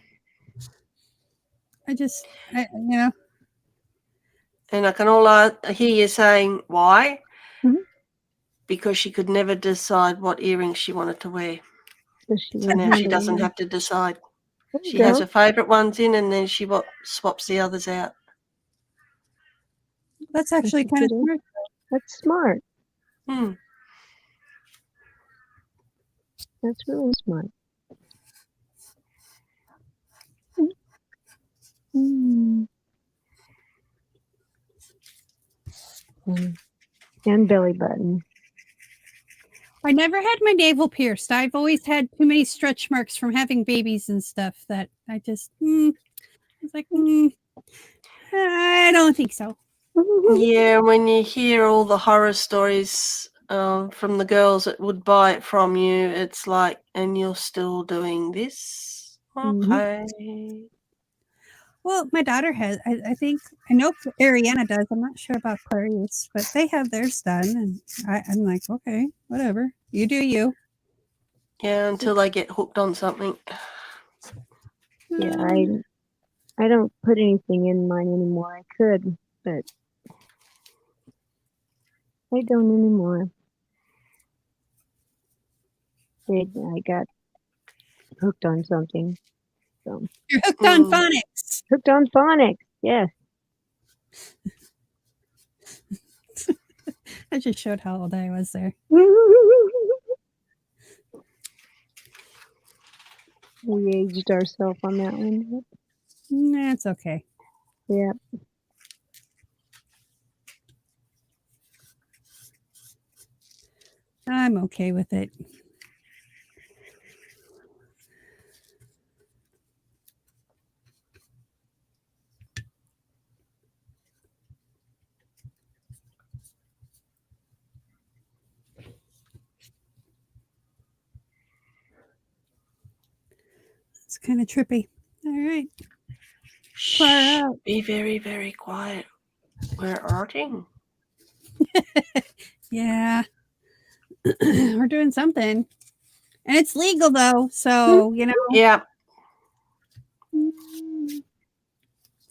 A: you know.
B: And I can hear you saying, why? Because she could never decide what earrings she wanted to wear. So now she doesn't have to decide. She has her favourite ones in and then she swaps the others out.
A: That's actually kind of smart.
C: That's smart. That's really smart. Mm. And belly button.
A: I never had my navel pierced. I've always had too many stretch marks from having babies and stuff that I just, it's like, I don't think so.
B: Yeah, when you hear all the horror stories from the girls that would buy it from you, it's like, and you're still doing this? Okay.
A: Well, my daughter has, I think, I know Ariana does. I'm not sure about Clarice, but they have theirs done. And I'm like, okay, whatever. You do you.
B: Yeah, until they get hooked on something.
C: Yeah, I don't put anything in mine anymore. I could, but I don't anymore. I got hooked on something. So
A: You're hooked on phonics.
C: hooked on phonics. Yes.
A: I just showed how old I was there.
C: We aged ourselves on that one.
A: That's okay.
C: Yeah.
A: I'm okay with it. It's kind of trippy. All right. Far out.
B: Be very, very quiet. We're arting.
A: Yeah. We're doing something. And it's legal though. So, you know,
B: Yeah.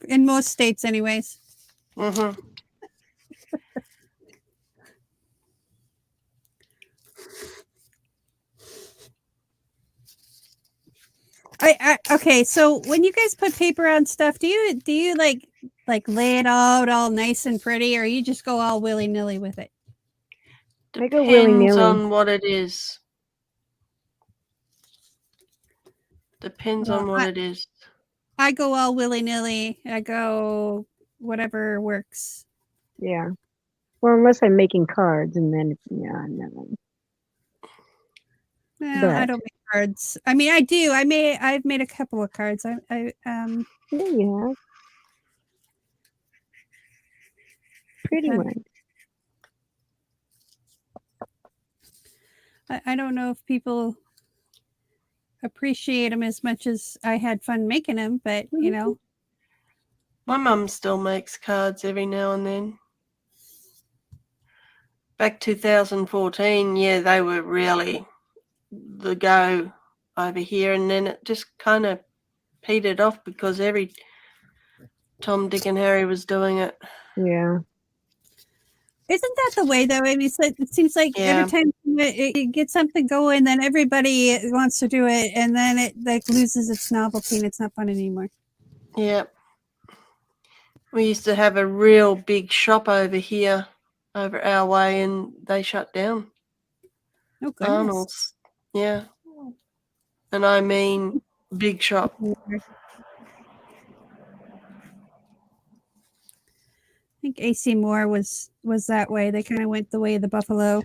A: in most states anyways.
B: Mm-hmm.
A: Okay, so when you guys put paper on stuff, do you like lay it out all nice and pretty, or you just go all willy-nilly with it?
C: I go
B: Depends
C: willy-nilly.
B: on what it is. Depends on what it is.
A: I go all willy-nilly. I go whatever works.
C: Yeah. Well, unless I'm making cards, and then no.
A: Well, I
C: But-
A: don't make cards. I mean, I do. I've made a couple of cards.
C: Yeah, you have. Pretty
A: Okay.
C: ones.
A: I don't know if people appreciate them as much as I had fun making them, but you know.
B: My mum still makes cards every now and then. Back 2014, yeah, they were really the go over here, and then it just kind of petered off because every Tom, Dick, and Harry was doing it.
C: Yeah.
A: Isn't that the way though? I mean, it seems like every time it gets something going, then everybody wants to do it, and then it like loses its novelty and it's not fun anymore.
B: Yeah. We used to have a real big shop over here, over our way, and they shut down.
A: Oh goodness.
B: Arnold's. Yeah. And I mean big shop.
A: I think AC Moore was that way. They kind of went the way of the buffalo.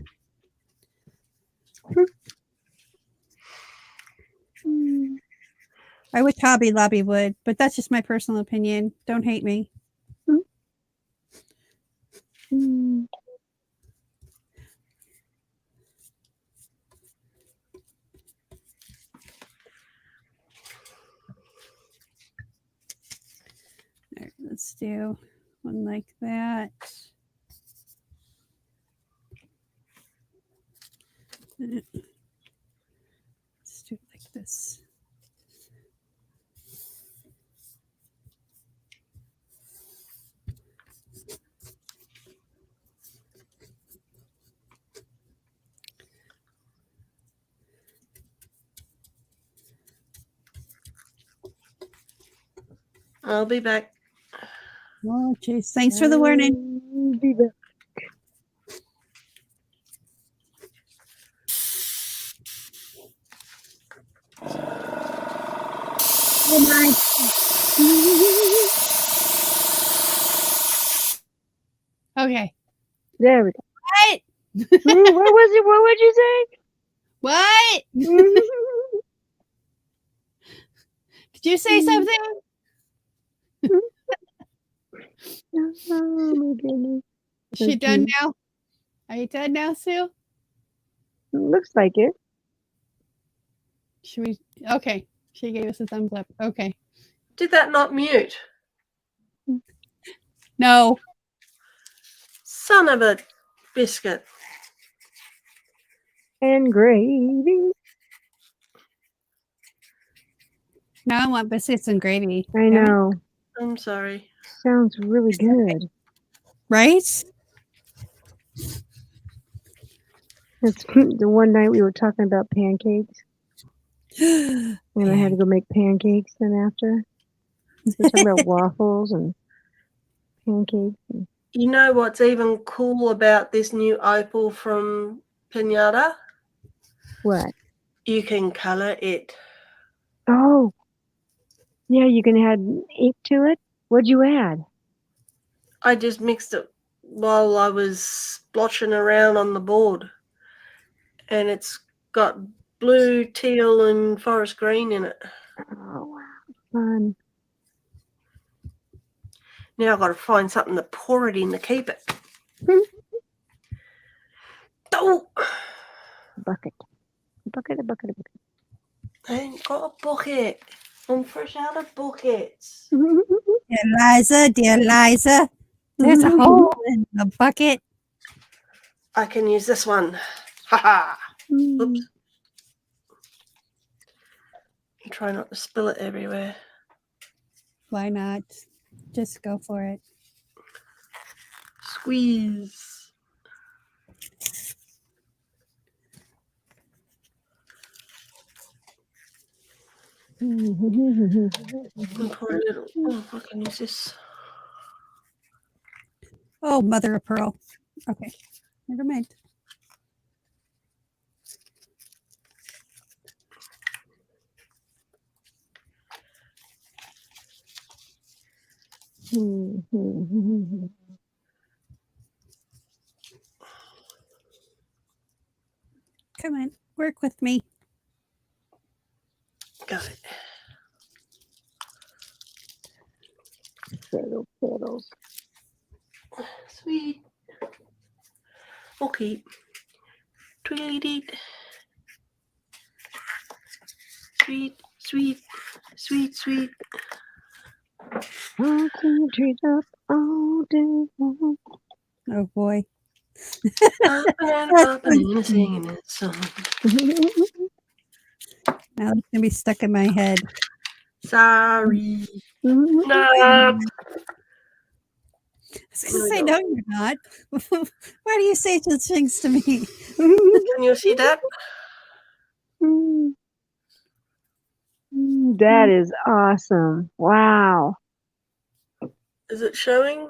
A: I wish Hobby Lobby would, but that's just my personal opinion. Don't hate me. All right, let's do one like that. Let's do it like this.
B: I'll be back.
A: Oh, jeez. Thanks for the warning.
C: Be back.
A: Oh my. Okay.
C: There we go.
A: What?
C: What was it? What would you say?
A: What? Did you say something?
C: Oh my goodness.
A: Is she done
C: Okay.
A: now? Are you done now, Sue?
C: Looks like it.
A: Should we? Okay. She gave us a thumbs up. Okay.
B: Did that not mute?
A: No.
B: Son of a biscuit.
C: And gravy.
A: Now I want biscuits and gravy.
C: I know.
B: I'm sorry.
C: Sounds really good.
A: Right?
C: It's the one night we were talking about pancakes, and I had to go make pancakes then after. We were talking about waffles and pancakes. And
B: You know what's even cool about this new opal from Pinata?
C: what?
B: You can color it.
C: Oh, yeah, you can add ink to it. What'd you add?
B: I just mixed it while I was splotching around on the board. And it's got blue, teal, and forest green in it.
C: Oh, wow. Fun.
B: Now I've got to find something to pour it in to keep it. Oh,
C: Bucket. A bucket.
B: I ain't got a bucket. I'm fresh out of buckets.
A: Dear Liza, there's a hole in the bucket.
B: I can use this one. Haha. Oops. Try not to spill it everywhere.
A: Why not? Just go for it.
B: Squeeze. And pour a little. Oh, I can use this.
A: Oh, mother of pearl. Okay. Never mind. Come on, work with me.
B: Got it.
C: Petals.
B: Sweet. Okay. Tweet. Sweet.
C: I'll clean trees up all day long.
A: Oh boy.
B: Up and singing that song.
A: Now it's gonna be stuck in my head.
B: Sorry. No.
A: I was gonna say, no, you're not. Why do you say such things to me?
B: Can you see that?
C: That is awesome. Wow.
B: Is it showing?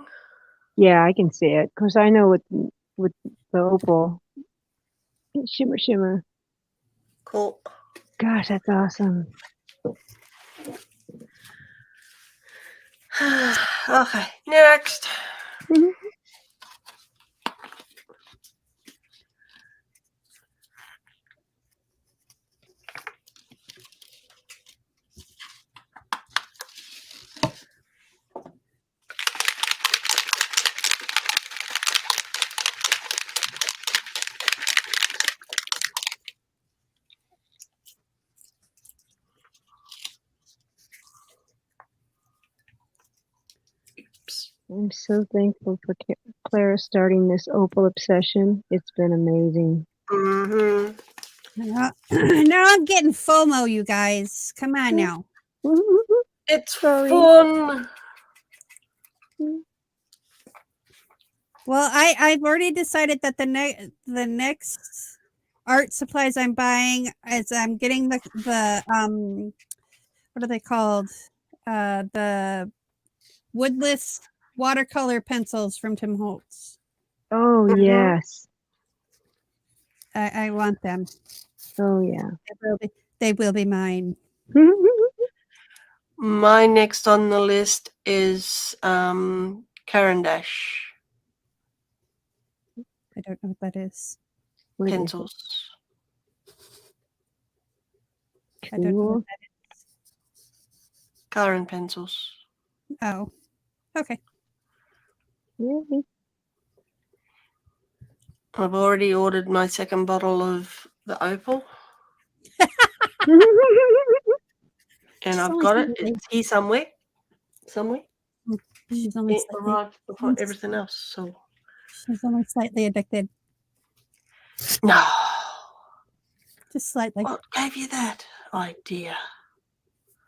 C: Yeah, I can see it. Of course, I know with the opal. Shimmer.
B: Cool.
C: Gosh, that's awesome.
B: Okay, next.
C: I'm so thankful for Clara starting this opal obsession. It's been amazing.
B: Mm-hmm.
A: Now I'm getting FOMO, you guys. Come on now.
B: It's
C: Sorry.
B: fun.
A: Well, I've already decided that the next art supplies I'm buying is I'm getting the what are they called? The woodless watercolor pencils from Tim Holtz.
C: Oh, yes.
A: I want them.
C: Oh, yeah.
A: They will be mine.
B: My next on the list is Caran d'Ache
A: I don't know what that is.
C: What is it?
B: pencils.
A: I don't know
C: Cool.
A: what that
B: Colouring pencils.
A: is. Oh, okay.
C: Really?
B: I've already ordered my second bottle of the Opal, and I've
A: only
B: got it.
A: slightly-
B: It's here somewhere.
A: She's only
B: It
A: slightly.
B: arrived before everything else. So
A: She's only slightly addicted.
B: no.
A: Just slightly.
B: What gave you that idea?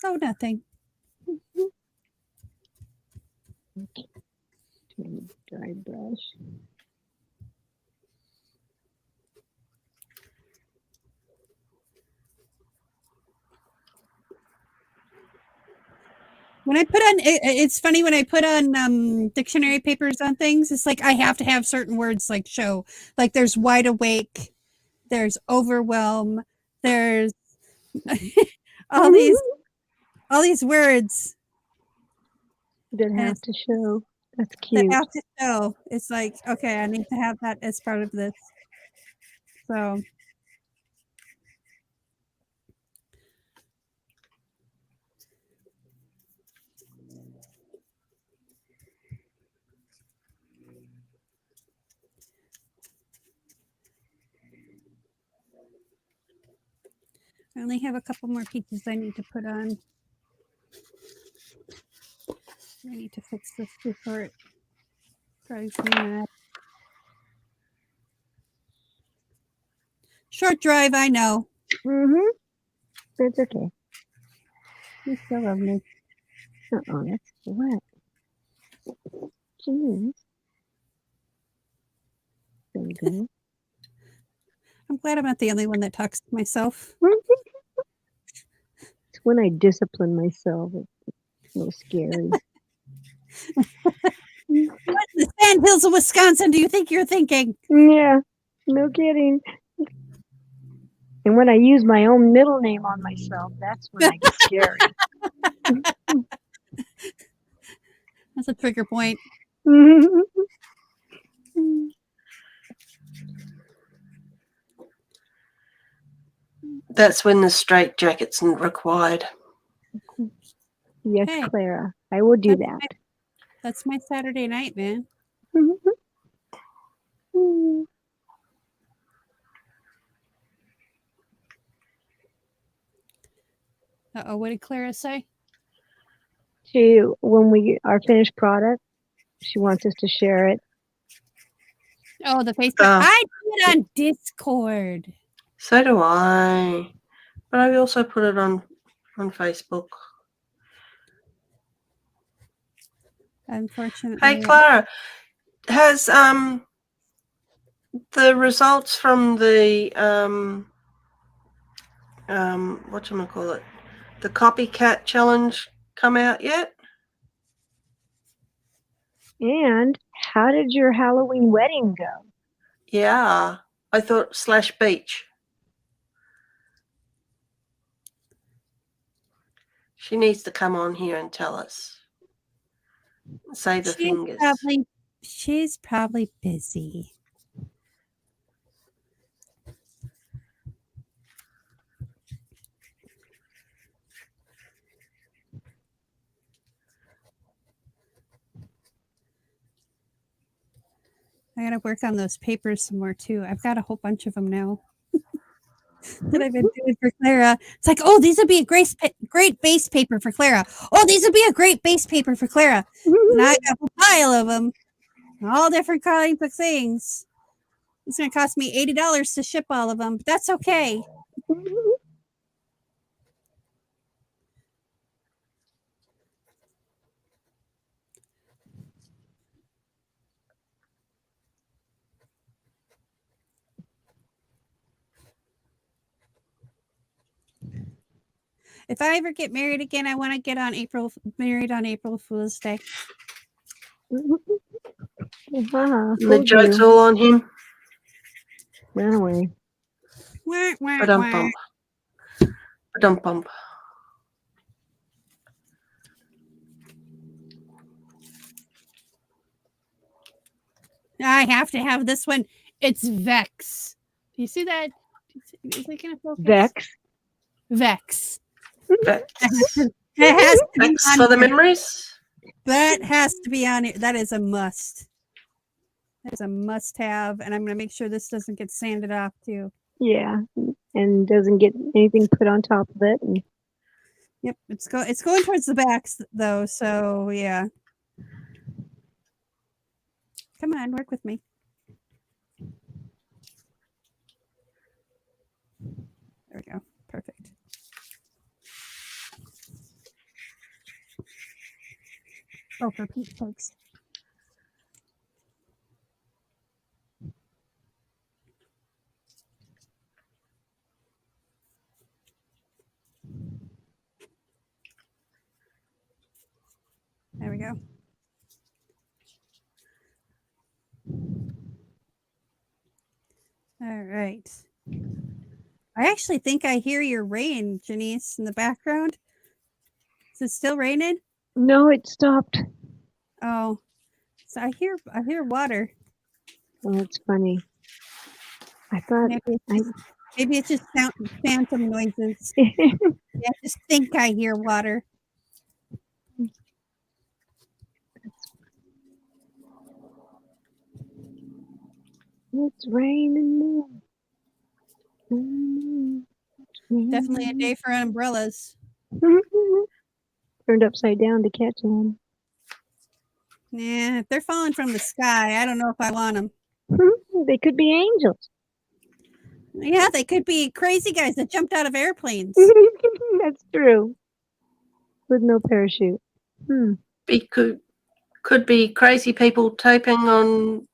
A: Oh, nothing.
C: Dry brush.
A: When I put on, it's funny when I put on dictionary papers on things. It's like I have to have certain words like show. Like there's wide awake, there's overwhelm, there's all these words
C: That have
A: it's-
C: to show. That's
A: that
C: cute.
A: have to show. It's like okay, I need to have that as part of this. So I only have a couple more pieces I need to put on. I need to fix this before it drives me mad. Short drive, I know.
C: Mm-hmm. That's okay.
A: You still love me.
C: Uh-oh, that's wet. Jeez. There we go.
A: I'm glad I'm not the only one that talks to myself.
C: It's when I discipline myself. It's a little scary.
A: What in the sandhills of Wisconsin do you think you're thinking?
C: Yeah, no kidding. And when I use my own middle name on myself, that's when I get scary.
A: That's a trigger point.
B: That's when the straight jacket's required.
C: Yes,
A: Hey.
C: Clara, I will do
A: That's
C: that.
A: That's my Saturday night, man. Uh-oh, what did Clara say?
C: When we our finished product, she wants us to share it.
A: Oh, the Facebook.
B: Oh.
A: I do it on Discord.
B: So do I. But I also put it on Facebook.
A: Unfortunately.
B: Hey Clara, has the results from the whatchamacallit, the copycat challenge come out yet?
C: And how did your Halloween wedding go?
B: Yeah. I thought /beach. She needs to come on here and tell us. Say the fingers.
A: She's probably busy. I gotta work on those papers some more too. I've got a whole bunch of them now that I've been doing for Clara. It's like, oh, these would be a great base paper for Clara. Oh, these would be a great base paper for Clara. And I got a pile of them, all different kinds of things. It's gonna cost me $80 to ship all of them, but that's okay. If I ever get married again, I want to get married on April Fool's Day.
B: The joke's all on him.
C: Run away.
B: Ba-dum-bump. Ba-dum-bump.
A: I have to have this one. It's Vex. Do you see that? Is it going to focus?
C: Vex.
A: Vex.
B: Vex.
A: It has to be
B: Vex
A: on
B: for the
A: here.
B: memories.
A: That has to be on it. That is a must. That is a must have. And I'm going to make sure this doesn't get sanded off too.
C: Yeah, and doesn't get anything put on top of it. And
A: Yep. It's going towards the backs though. So yeah. Come on, work with me. There we go. Perfect. Oh, for Pete's sakes. There we go. All right. I actually think I hear your rain, Janice, in the background. Is it still raining?
C: no, it stopped.
A: Oh, so I hear water.
C: Oh, that's funny. I thought
A: Maybe it's just phantom noises. I just think I hear water.
C: it's raining.
A: Definitely a day for umbrellas.
C: Turned upside down to catch one.
A: Yeah, if they're falling from the sky, I don't know if I want them.
C: They could be angels.
A: Yeah, they could be crazy guys that jumped out of airplanes.
C: That's true. With no parachute.
B: Could be crazy people taping on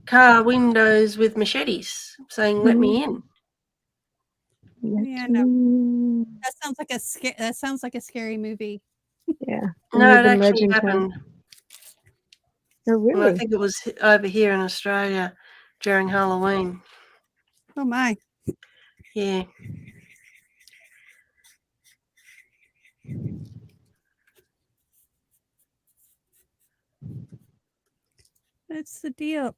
B: car windows with machetes, saying "Let me in."
A: Yeah, no. That sounds like a scary movie.
C: Yeah.
B: No, it
C: urban
B: actually
C: legend kind.
B: happened.
C: Oh,
B: And
C: really?
B: I think it was over here in Australia during Halloween.
A: Oh my.
B: Yeah.
A: That's the deal.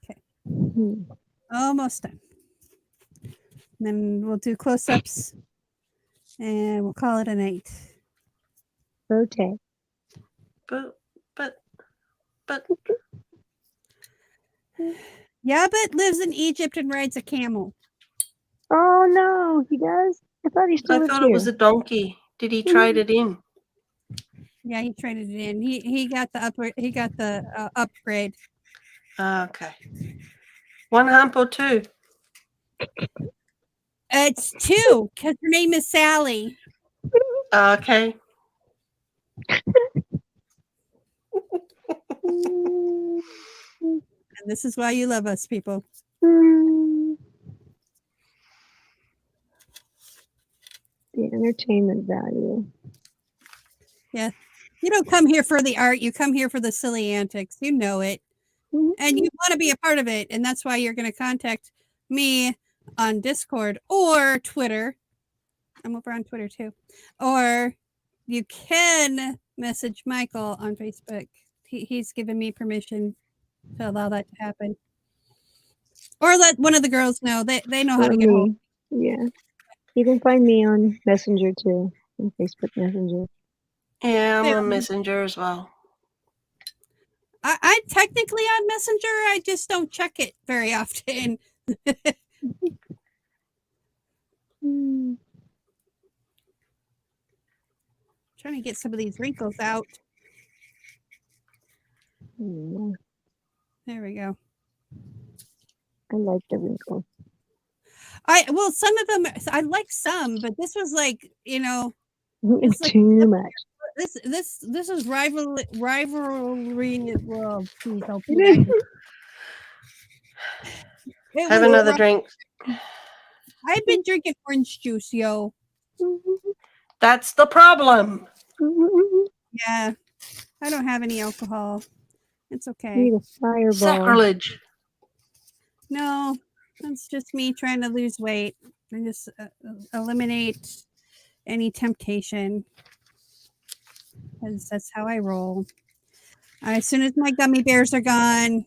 A: Okay. Almost done. And then we'll do close-ups and we'll call it a night.
C: Okay.
B: But
A: Yabbit lives in Egypt and rides a camel.
C: Oh no, he does? I thought he still
B: I
C: lived
B: thought
C: here.
B: it was a donkey. Did he trade it in?
A: Yeah, he traded it in. He got the upgrade.
B: Okay. One hump or two?
A: It's 2 because her name is Sally.
B: Okay.
A: And this is why you love us, people.
C: The entertainment value.
A: Yeah. You don't come here for the art. You come here for the silly antics. You know it. And you want to be a part of it. And that's why you're going to contact me on Discord or Twitter. I'm over on Twitter too. Or you can message Michael on Facebook. He's given me permission to allow that to happen. Or let one of the girls know. They know how to get hold.
C: Yeah. You can find me on Messenger too, on Facebook Messenger.
B: Yeah, I'm on Messenger as well.
A: I'm technically on Messenger. I just don't check it very often. Trying to get some of these wrinkles out. There we go.
C: I like the wrinkles.
A: Well, some of them I like some, but this was like,
C: It's
A: like,
C: too much.
A: This is rivalry. Well, geez,
B: Have another drink.
A: I've been drinking orange juice, yo.
B: That's the problem.
A: Yeah, I don't have any alcohol. It's okay.
C: Need a fireball.
B: Sacrilege.
A: No, that's just me trying to lose weight and just eliminate any temptation, because that's how I roll. As soon as my gummy bears are gone,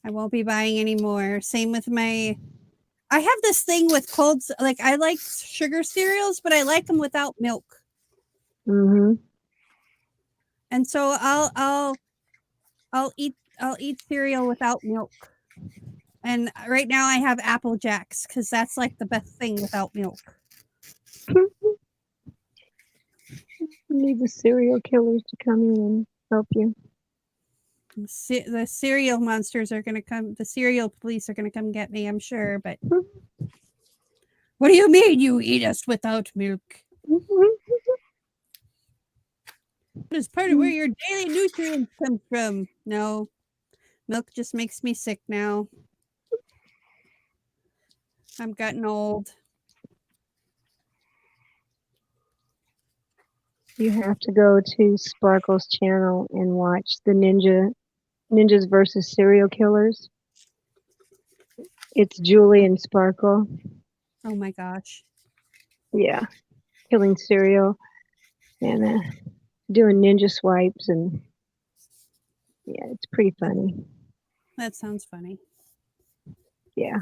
A: I won't be buying any more. Same with my. I have this thing with colds. Like I like sugar cereals, but I like them without milk,
C: Mm-hmm.
A: and so I'll eat cereal without milk. And right now I have Apple Jacks because that's like the best thing without milk.
C: You need the serial killers to come in and help you.
A: The cereal monsters are going to come. The cereal police are going to come get me, I'm sure. But what do you mean you eat us without milk? That is part of where your daily nutrients come from. No, milk just makes me sick now. I'm getting old.
C: You have to go to Sparkle's channel and watch the ninjas versus serial killers. It's Julie and Sparkle.
A: Oh my gosh.
C: Yeah, killing cereal and doing ninja swipes, and yeah, it's pretty funny.
A: That sounds funny.
C: Yeah,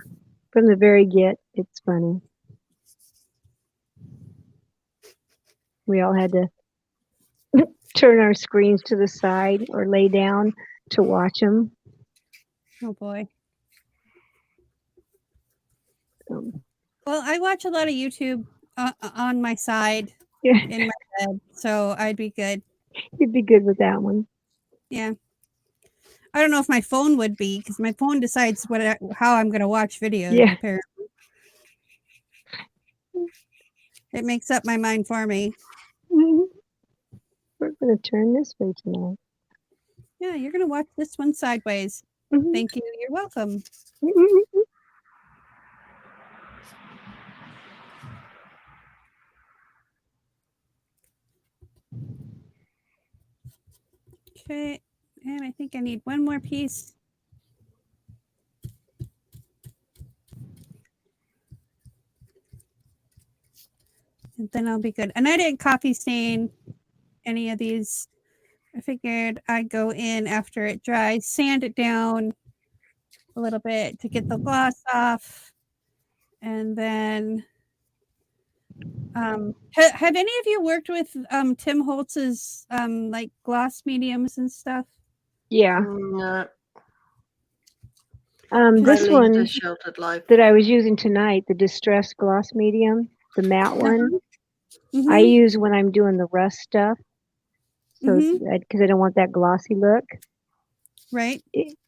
C: from the very get, it's funny. We all had to turn our screens to the side or lay down to watch them.
A: Oh boy.
C: Um,
A: Well, I watch a lot of YouTube on my side
C: yeah,
A: in my bed, so I'd be good.
C: you'd be good with that one.
A: Yeah. I don't know if my phone would be because my phone decides how I'm going to watch videos.
C: Yeah.
A: Apparently, it makes up my mind for me.
C: We're going to turn this way tonight.
A: Yeah, you're going to watch this one sideways.
C: Mhm.
A: Thank you. You're welcome. Okay, and I think I need one more piece. And then I'll be good. And I didn't coffee stain any of these. I figured I'd go in after it dries, sand it down a little bit to get the gloss off. And then have any of you worked with Tim Holtz's like gloss mediums and stuff?
C: Yeah.
B: No,
C: This
B: I lead
C: one
B: a sheltered life.
C: that I was using tonight, the Distress Gloss Medium, the matte one,
A: Mhm.
C: I use when I'm doing the rust stuff. So,
A: Mhm.
C: because I don't want that glossy look.
A: Right.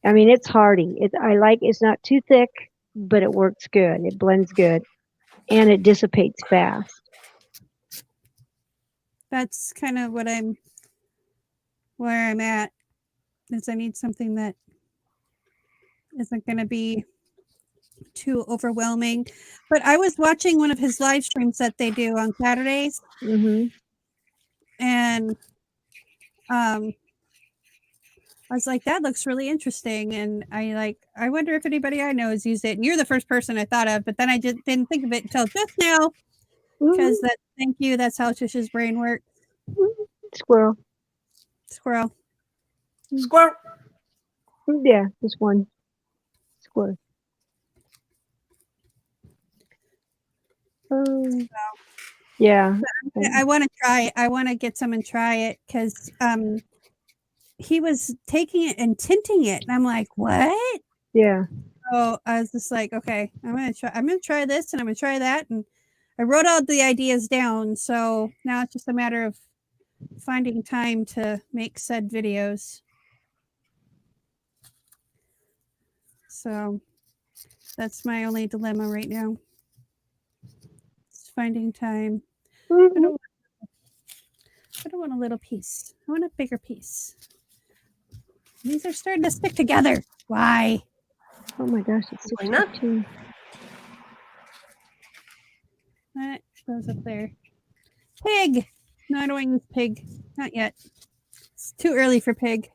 C: I mean, it's hardy. It's not too thick, but it works good. It blends good, and it dissipates fast.
A: That's kind of where I'm at. Is I need something that isn't going to be too overwhelming. But I was watching one of his live streams that they do on Saturdays,
C: Mm-hmm.
A: and I was like, that looks really interesting. And I wonder if anybody I know has used it. And you're the first person I thought of, but then I just didn't think of it until just now. Because thank you. That's how Tish's brain works.
C: Squirrel.
A: Squirrel.
B: Squirrel.
C: Yeah, just one squirrel. Yeah.
A: I want to try. I want to get some and try it because he was taking it and tinting it, and I'm like, what?
C: Yeah.
A: So I was just like, okay, I'm gonna try this and I'm gonna try that, and I wrote all the ideas down. So now it's just a matter of finding time to make said videos. So that's my only dilemma right now. It's finding time. I don't want a little piece. I want a bigger piece. These are starting to stick together. Why?
C: Oh my gosh, it's
B: Why not?
C: 6:15.
A: That goes up there. Pig. No, I don't want to use pig. Not yet. It's too early for pig.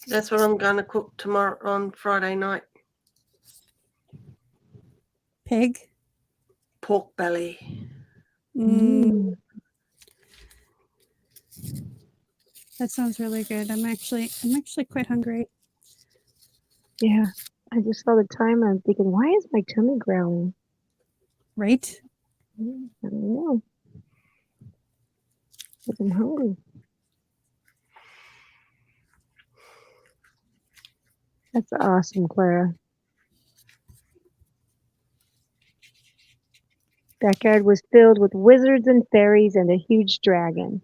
B: That's what I'm going to cook tomorrow on Friday night.
A: pig.
B: Pork belly.
A: Mm, that sounds really good. I'm actually quite hungry.
C: Yeah. I just saw the timer. I'm thinking, why is my tummy growling?
A: Right?
C: I don't know. But I'm hungry. That's awesome, Clara. Backyard was filled with wizards and fairies and a huge dragon.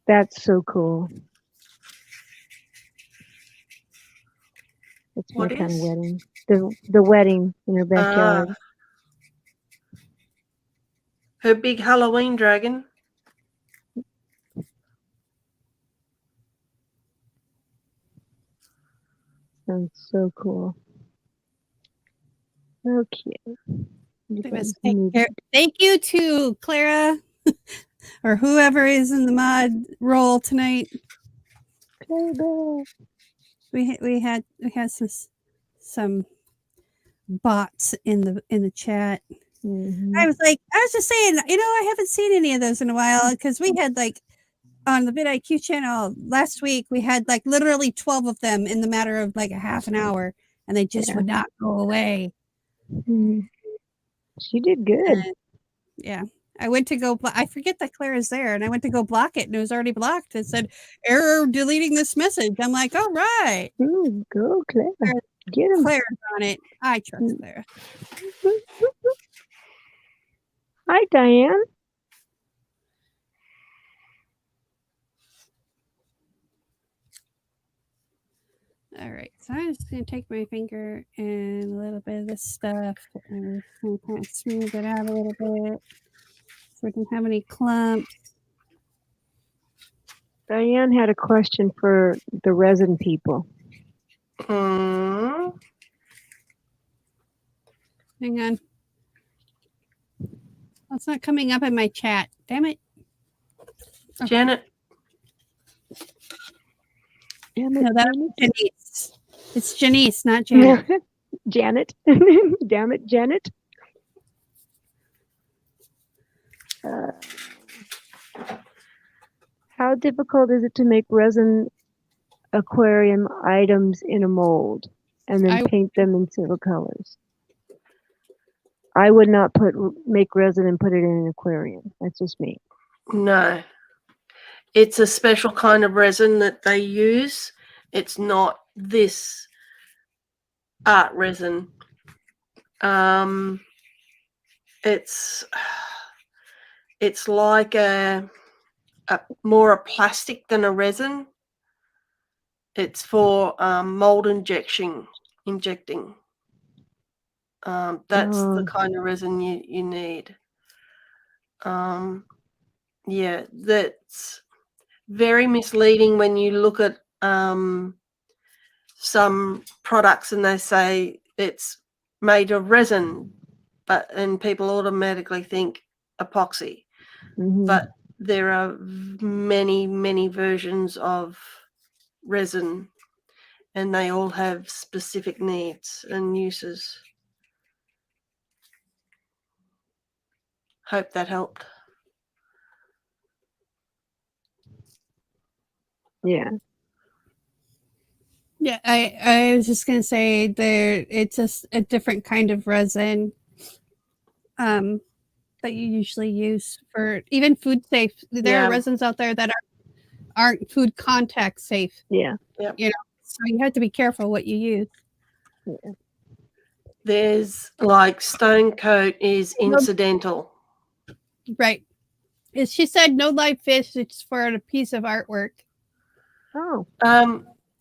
C: That's so cool. That's my
B: What
C: kind of
B: is?
C: wedding. The wedding in her backyard.
B: Her big Halloween dragon.
C: Sounds so cool. Okay.
A: We must take care. Thank you to Clara or whoever is in the mod role tonight.
C: Clara.
A: We had some bots in the chat.
C: Mm-hmm.
A: I was just saying, I haven't seen any of those in a while because we had on the vidIQ channel last week, we had literally 12 of them in the matter of a half an hour, and they just would not go away.
C: Mm-hmm. She did good.
A: Yeah. I went to go, I forget that Clara's there, and I went to go block it, and it was already blocked. It said, error deleting this message. I'm like, all right.
C: Go, Clara. Get him.
A: Clara's on it. I trust Clara.
C: Hi, Diane.
A: All right, so I'm just going to take my finger and a little bit of this stuff and kind of smooth it out a little bit so we don't have any clumps.
C: Diane had a question for the resin people.
B: Mm.
A: Hang on. Oh, it's not coming up in my chat. Damn it.
B: Oh. Janet.
A: No, that's Janice. It's Janice, not Janet.
C: Janet. Damn it, Janet. How difficult is it to make resin aquarium items in a mold and then paint them in several colors? I would not make resin and put it in an aquarium. That's just me.
B: No. It's a special kind of resin that they use. It's not this art resin. It's like a more a plastic than a resin. It's for mold injecting. That's the kind of resin you need. Yeah, that's very misleading when you look at some products and they say it's made of resin, and people automatically think epoxy.
C: Mm-hmm.
B: But there are many versions of resin, and they all have specific needs and uses. Hope that helped.
C: Yeah.
A: Yeah, I was just gonna say it's just a different kind of resin that you usually use for even food safe. There are resins out there that aren't food contact safe.
C: Yeah.
B: Yep.
A: So you have to be careful what you use.
C: Yeah.
B: There's stone coat is incidental.
A: Right. She said no live fish, it's for a piece of artwork.
C: Oh.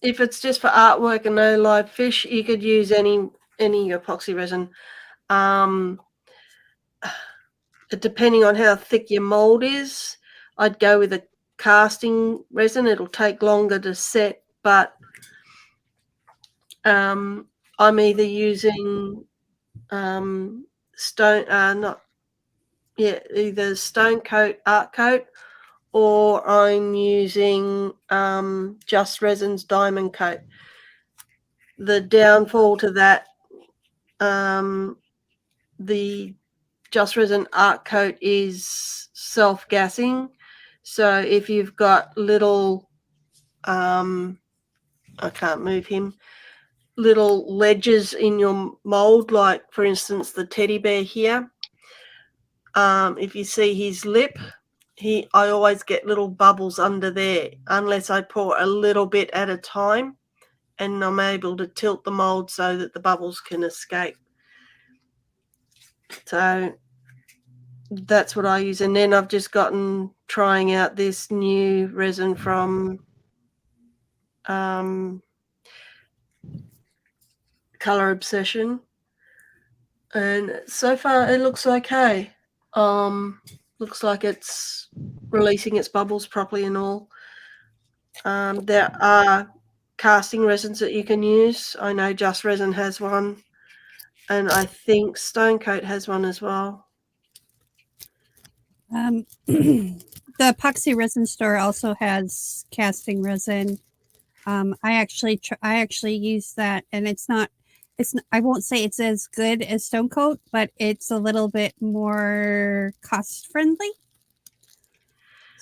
B: If it's just for artwork and no live fish, you could use any epoxy resin. Depending on how thick your mold is, I'd go with a casting resin. It'll take longer to set, but I'm either using either stone coat, art coat, or I'm using Just Resin's diamond coat. The downfall to that the Just Resin art coat is self-gassing. So if you've got little, I can't move him, little ledges in your mold, like for instance the teddy bear here. If you see his lip, I always get little bubbles under there unless I pour a little bit at a time, and I'm able to tilt the mold so that the bubbles can escape. So that's what I use. And then I've just gotten trying out this new resin from Color Obsession, and so far it looks okay. Looks like it's releasing its bubbles properly and all. There are casting resins that you can use. I know Just Resin has one, and I think Stone Coat has one as well.
A: The epoxy resin store also has casting resin. I actually use that, and I won't say it's as good as Stone Coat, but it's a little bit more cost friendly.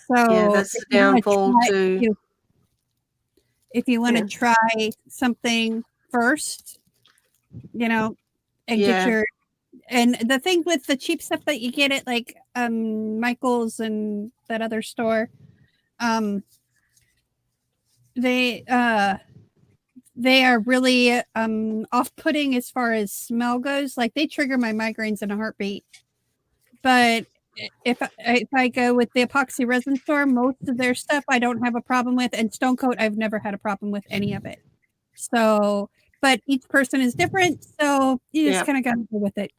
A: So
B: Yeah, that's the downfall too.
A: If you want to try something first, and get your, and the thing with the cheap stuff that you get at like Michael's and that other store, they are really off-putting as far as smell goes. Like they trigger my migraines in a heartbeat. But if I go with the epoxy resin store, most of their stuff I don't have a problem with, and Stone Coat I've never had a problem with any of it. So, but each person is different, so you just kind of got to go with it.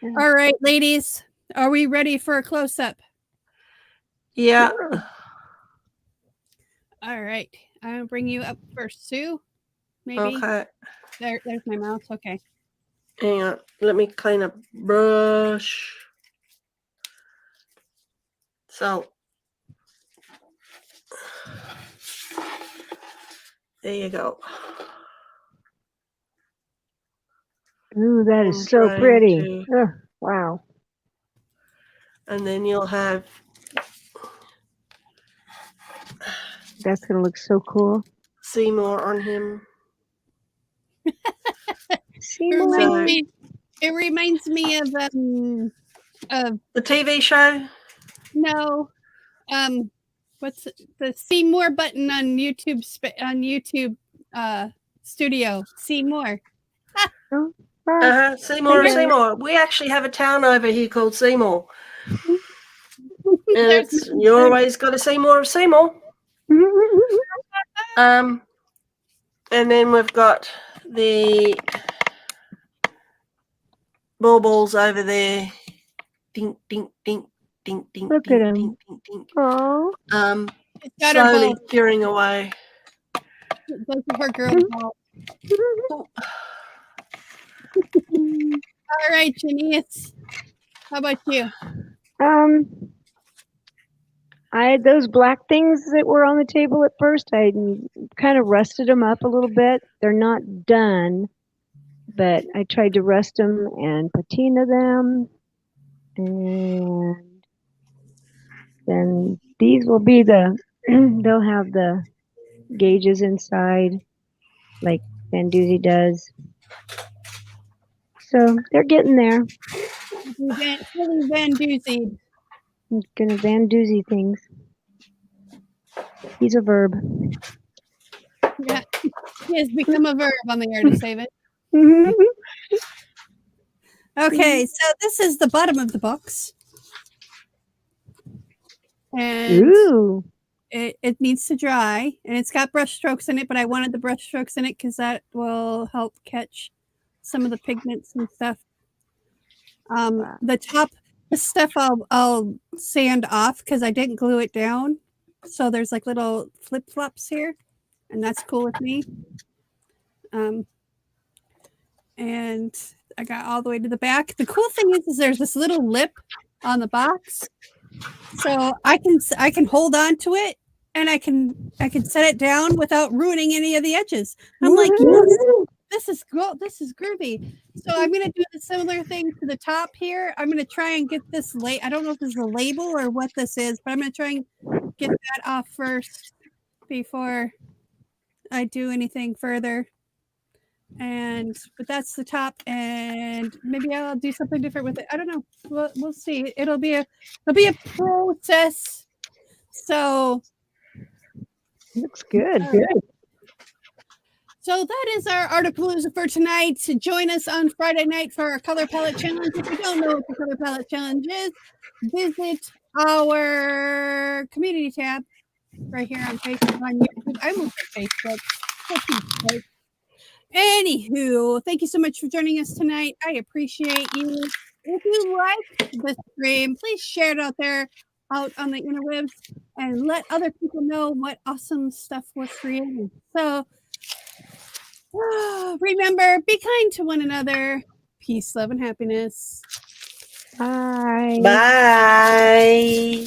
A: Yeah. All right, ladies, are we ready for a close-up?
B: Yeah.
A: All right, I'll bring you up first, Sue. Maybe.
B: Okay.
A: There's my mouse. Okay.
B: Hang on. Let me clean a brush. So there you go.
C: Ooh, that is so pretty. Oh, wow.
B: And then you'll have.
C: That's going to look so cool.
B: Seymour on him.
C: Seymour.
A: It reminds me of
B: the TV show.
A: No, what's the Seymour button on YouTube? Studio Seymour.
B: Seymour. We actually have a town over here called Seymour. And you always got a Seymour of Seymour. And then we've got the baubles over there. Dink, dink, dink, dink, dink.
C: Look
B: dink,
C: at him.
B: dink, dink, dink.
C: Oh.
B: Slowly curing away.
A: Those are her girl balls. All right, Janice. How about you?
C: I had those black things that were on the table at first. I kind of rusted them up a little bit. They're not done, but I tried to rust them and patina them. And then these will be they'll have the gauges inside like Van Doozy does. So they're getting there.
A: Van Doozy.
C: I'm gonna Van Doozy things. He's a verb.
A: Yeah, he has become a verb on the Art to Save It. Okay, so this is the bottom of the box. And it needs to dry, and it's got brush strokes in it, but I wanted the brush strokes in it because that will help catch some of the pigments and stuff. The top, the stuff I'll sand off because I didn't glue it down. So there's like little flip-flops here, and that's cool with me. And I got all the way to the back. The cool thing is there's this little lip on the box, so I can hold on to it, and I can set it down without ruining any of the edges. I'm like, yes, This is cool. This is groovy. So I'm going to do the similar thing to the top here. I'm going to try and get this I don't know if this is a label or what this is, but I'm going to try and get that off first before I do anything further. But that's the top, and maybe I'll do something different with it. I don't know. We'll see. It'll be a process. So
C: Looks good.
A: So that is our Artapalooza for tonight. Join us on Friday night for our color palette challenge. If you don't know what the color palette challenge is, visit our community tab right here on Facebook, on YouTube. I moved to Facebook. Anywho, thank you so much for joining us tonight. I appreciate you. If you like the stream, please share it out there, out on the interwebs, and let other people know what awesome stuff we're creating. So remember, be kind to one another. Peace, love, and happiness.
C: Bye.
B: Bye.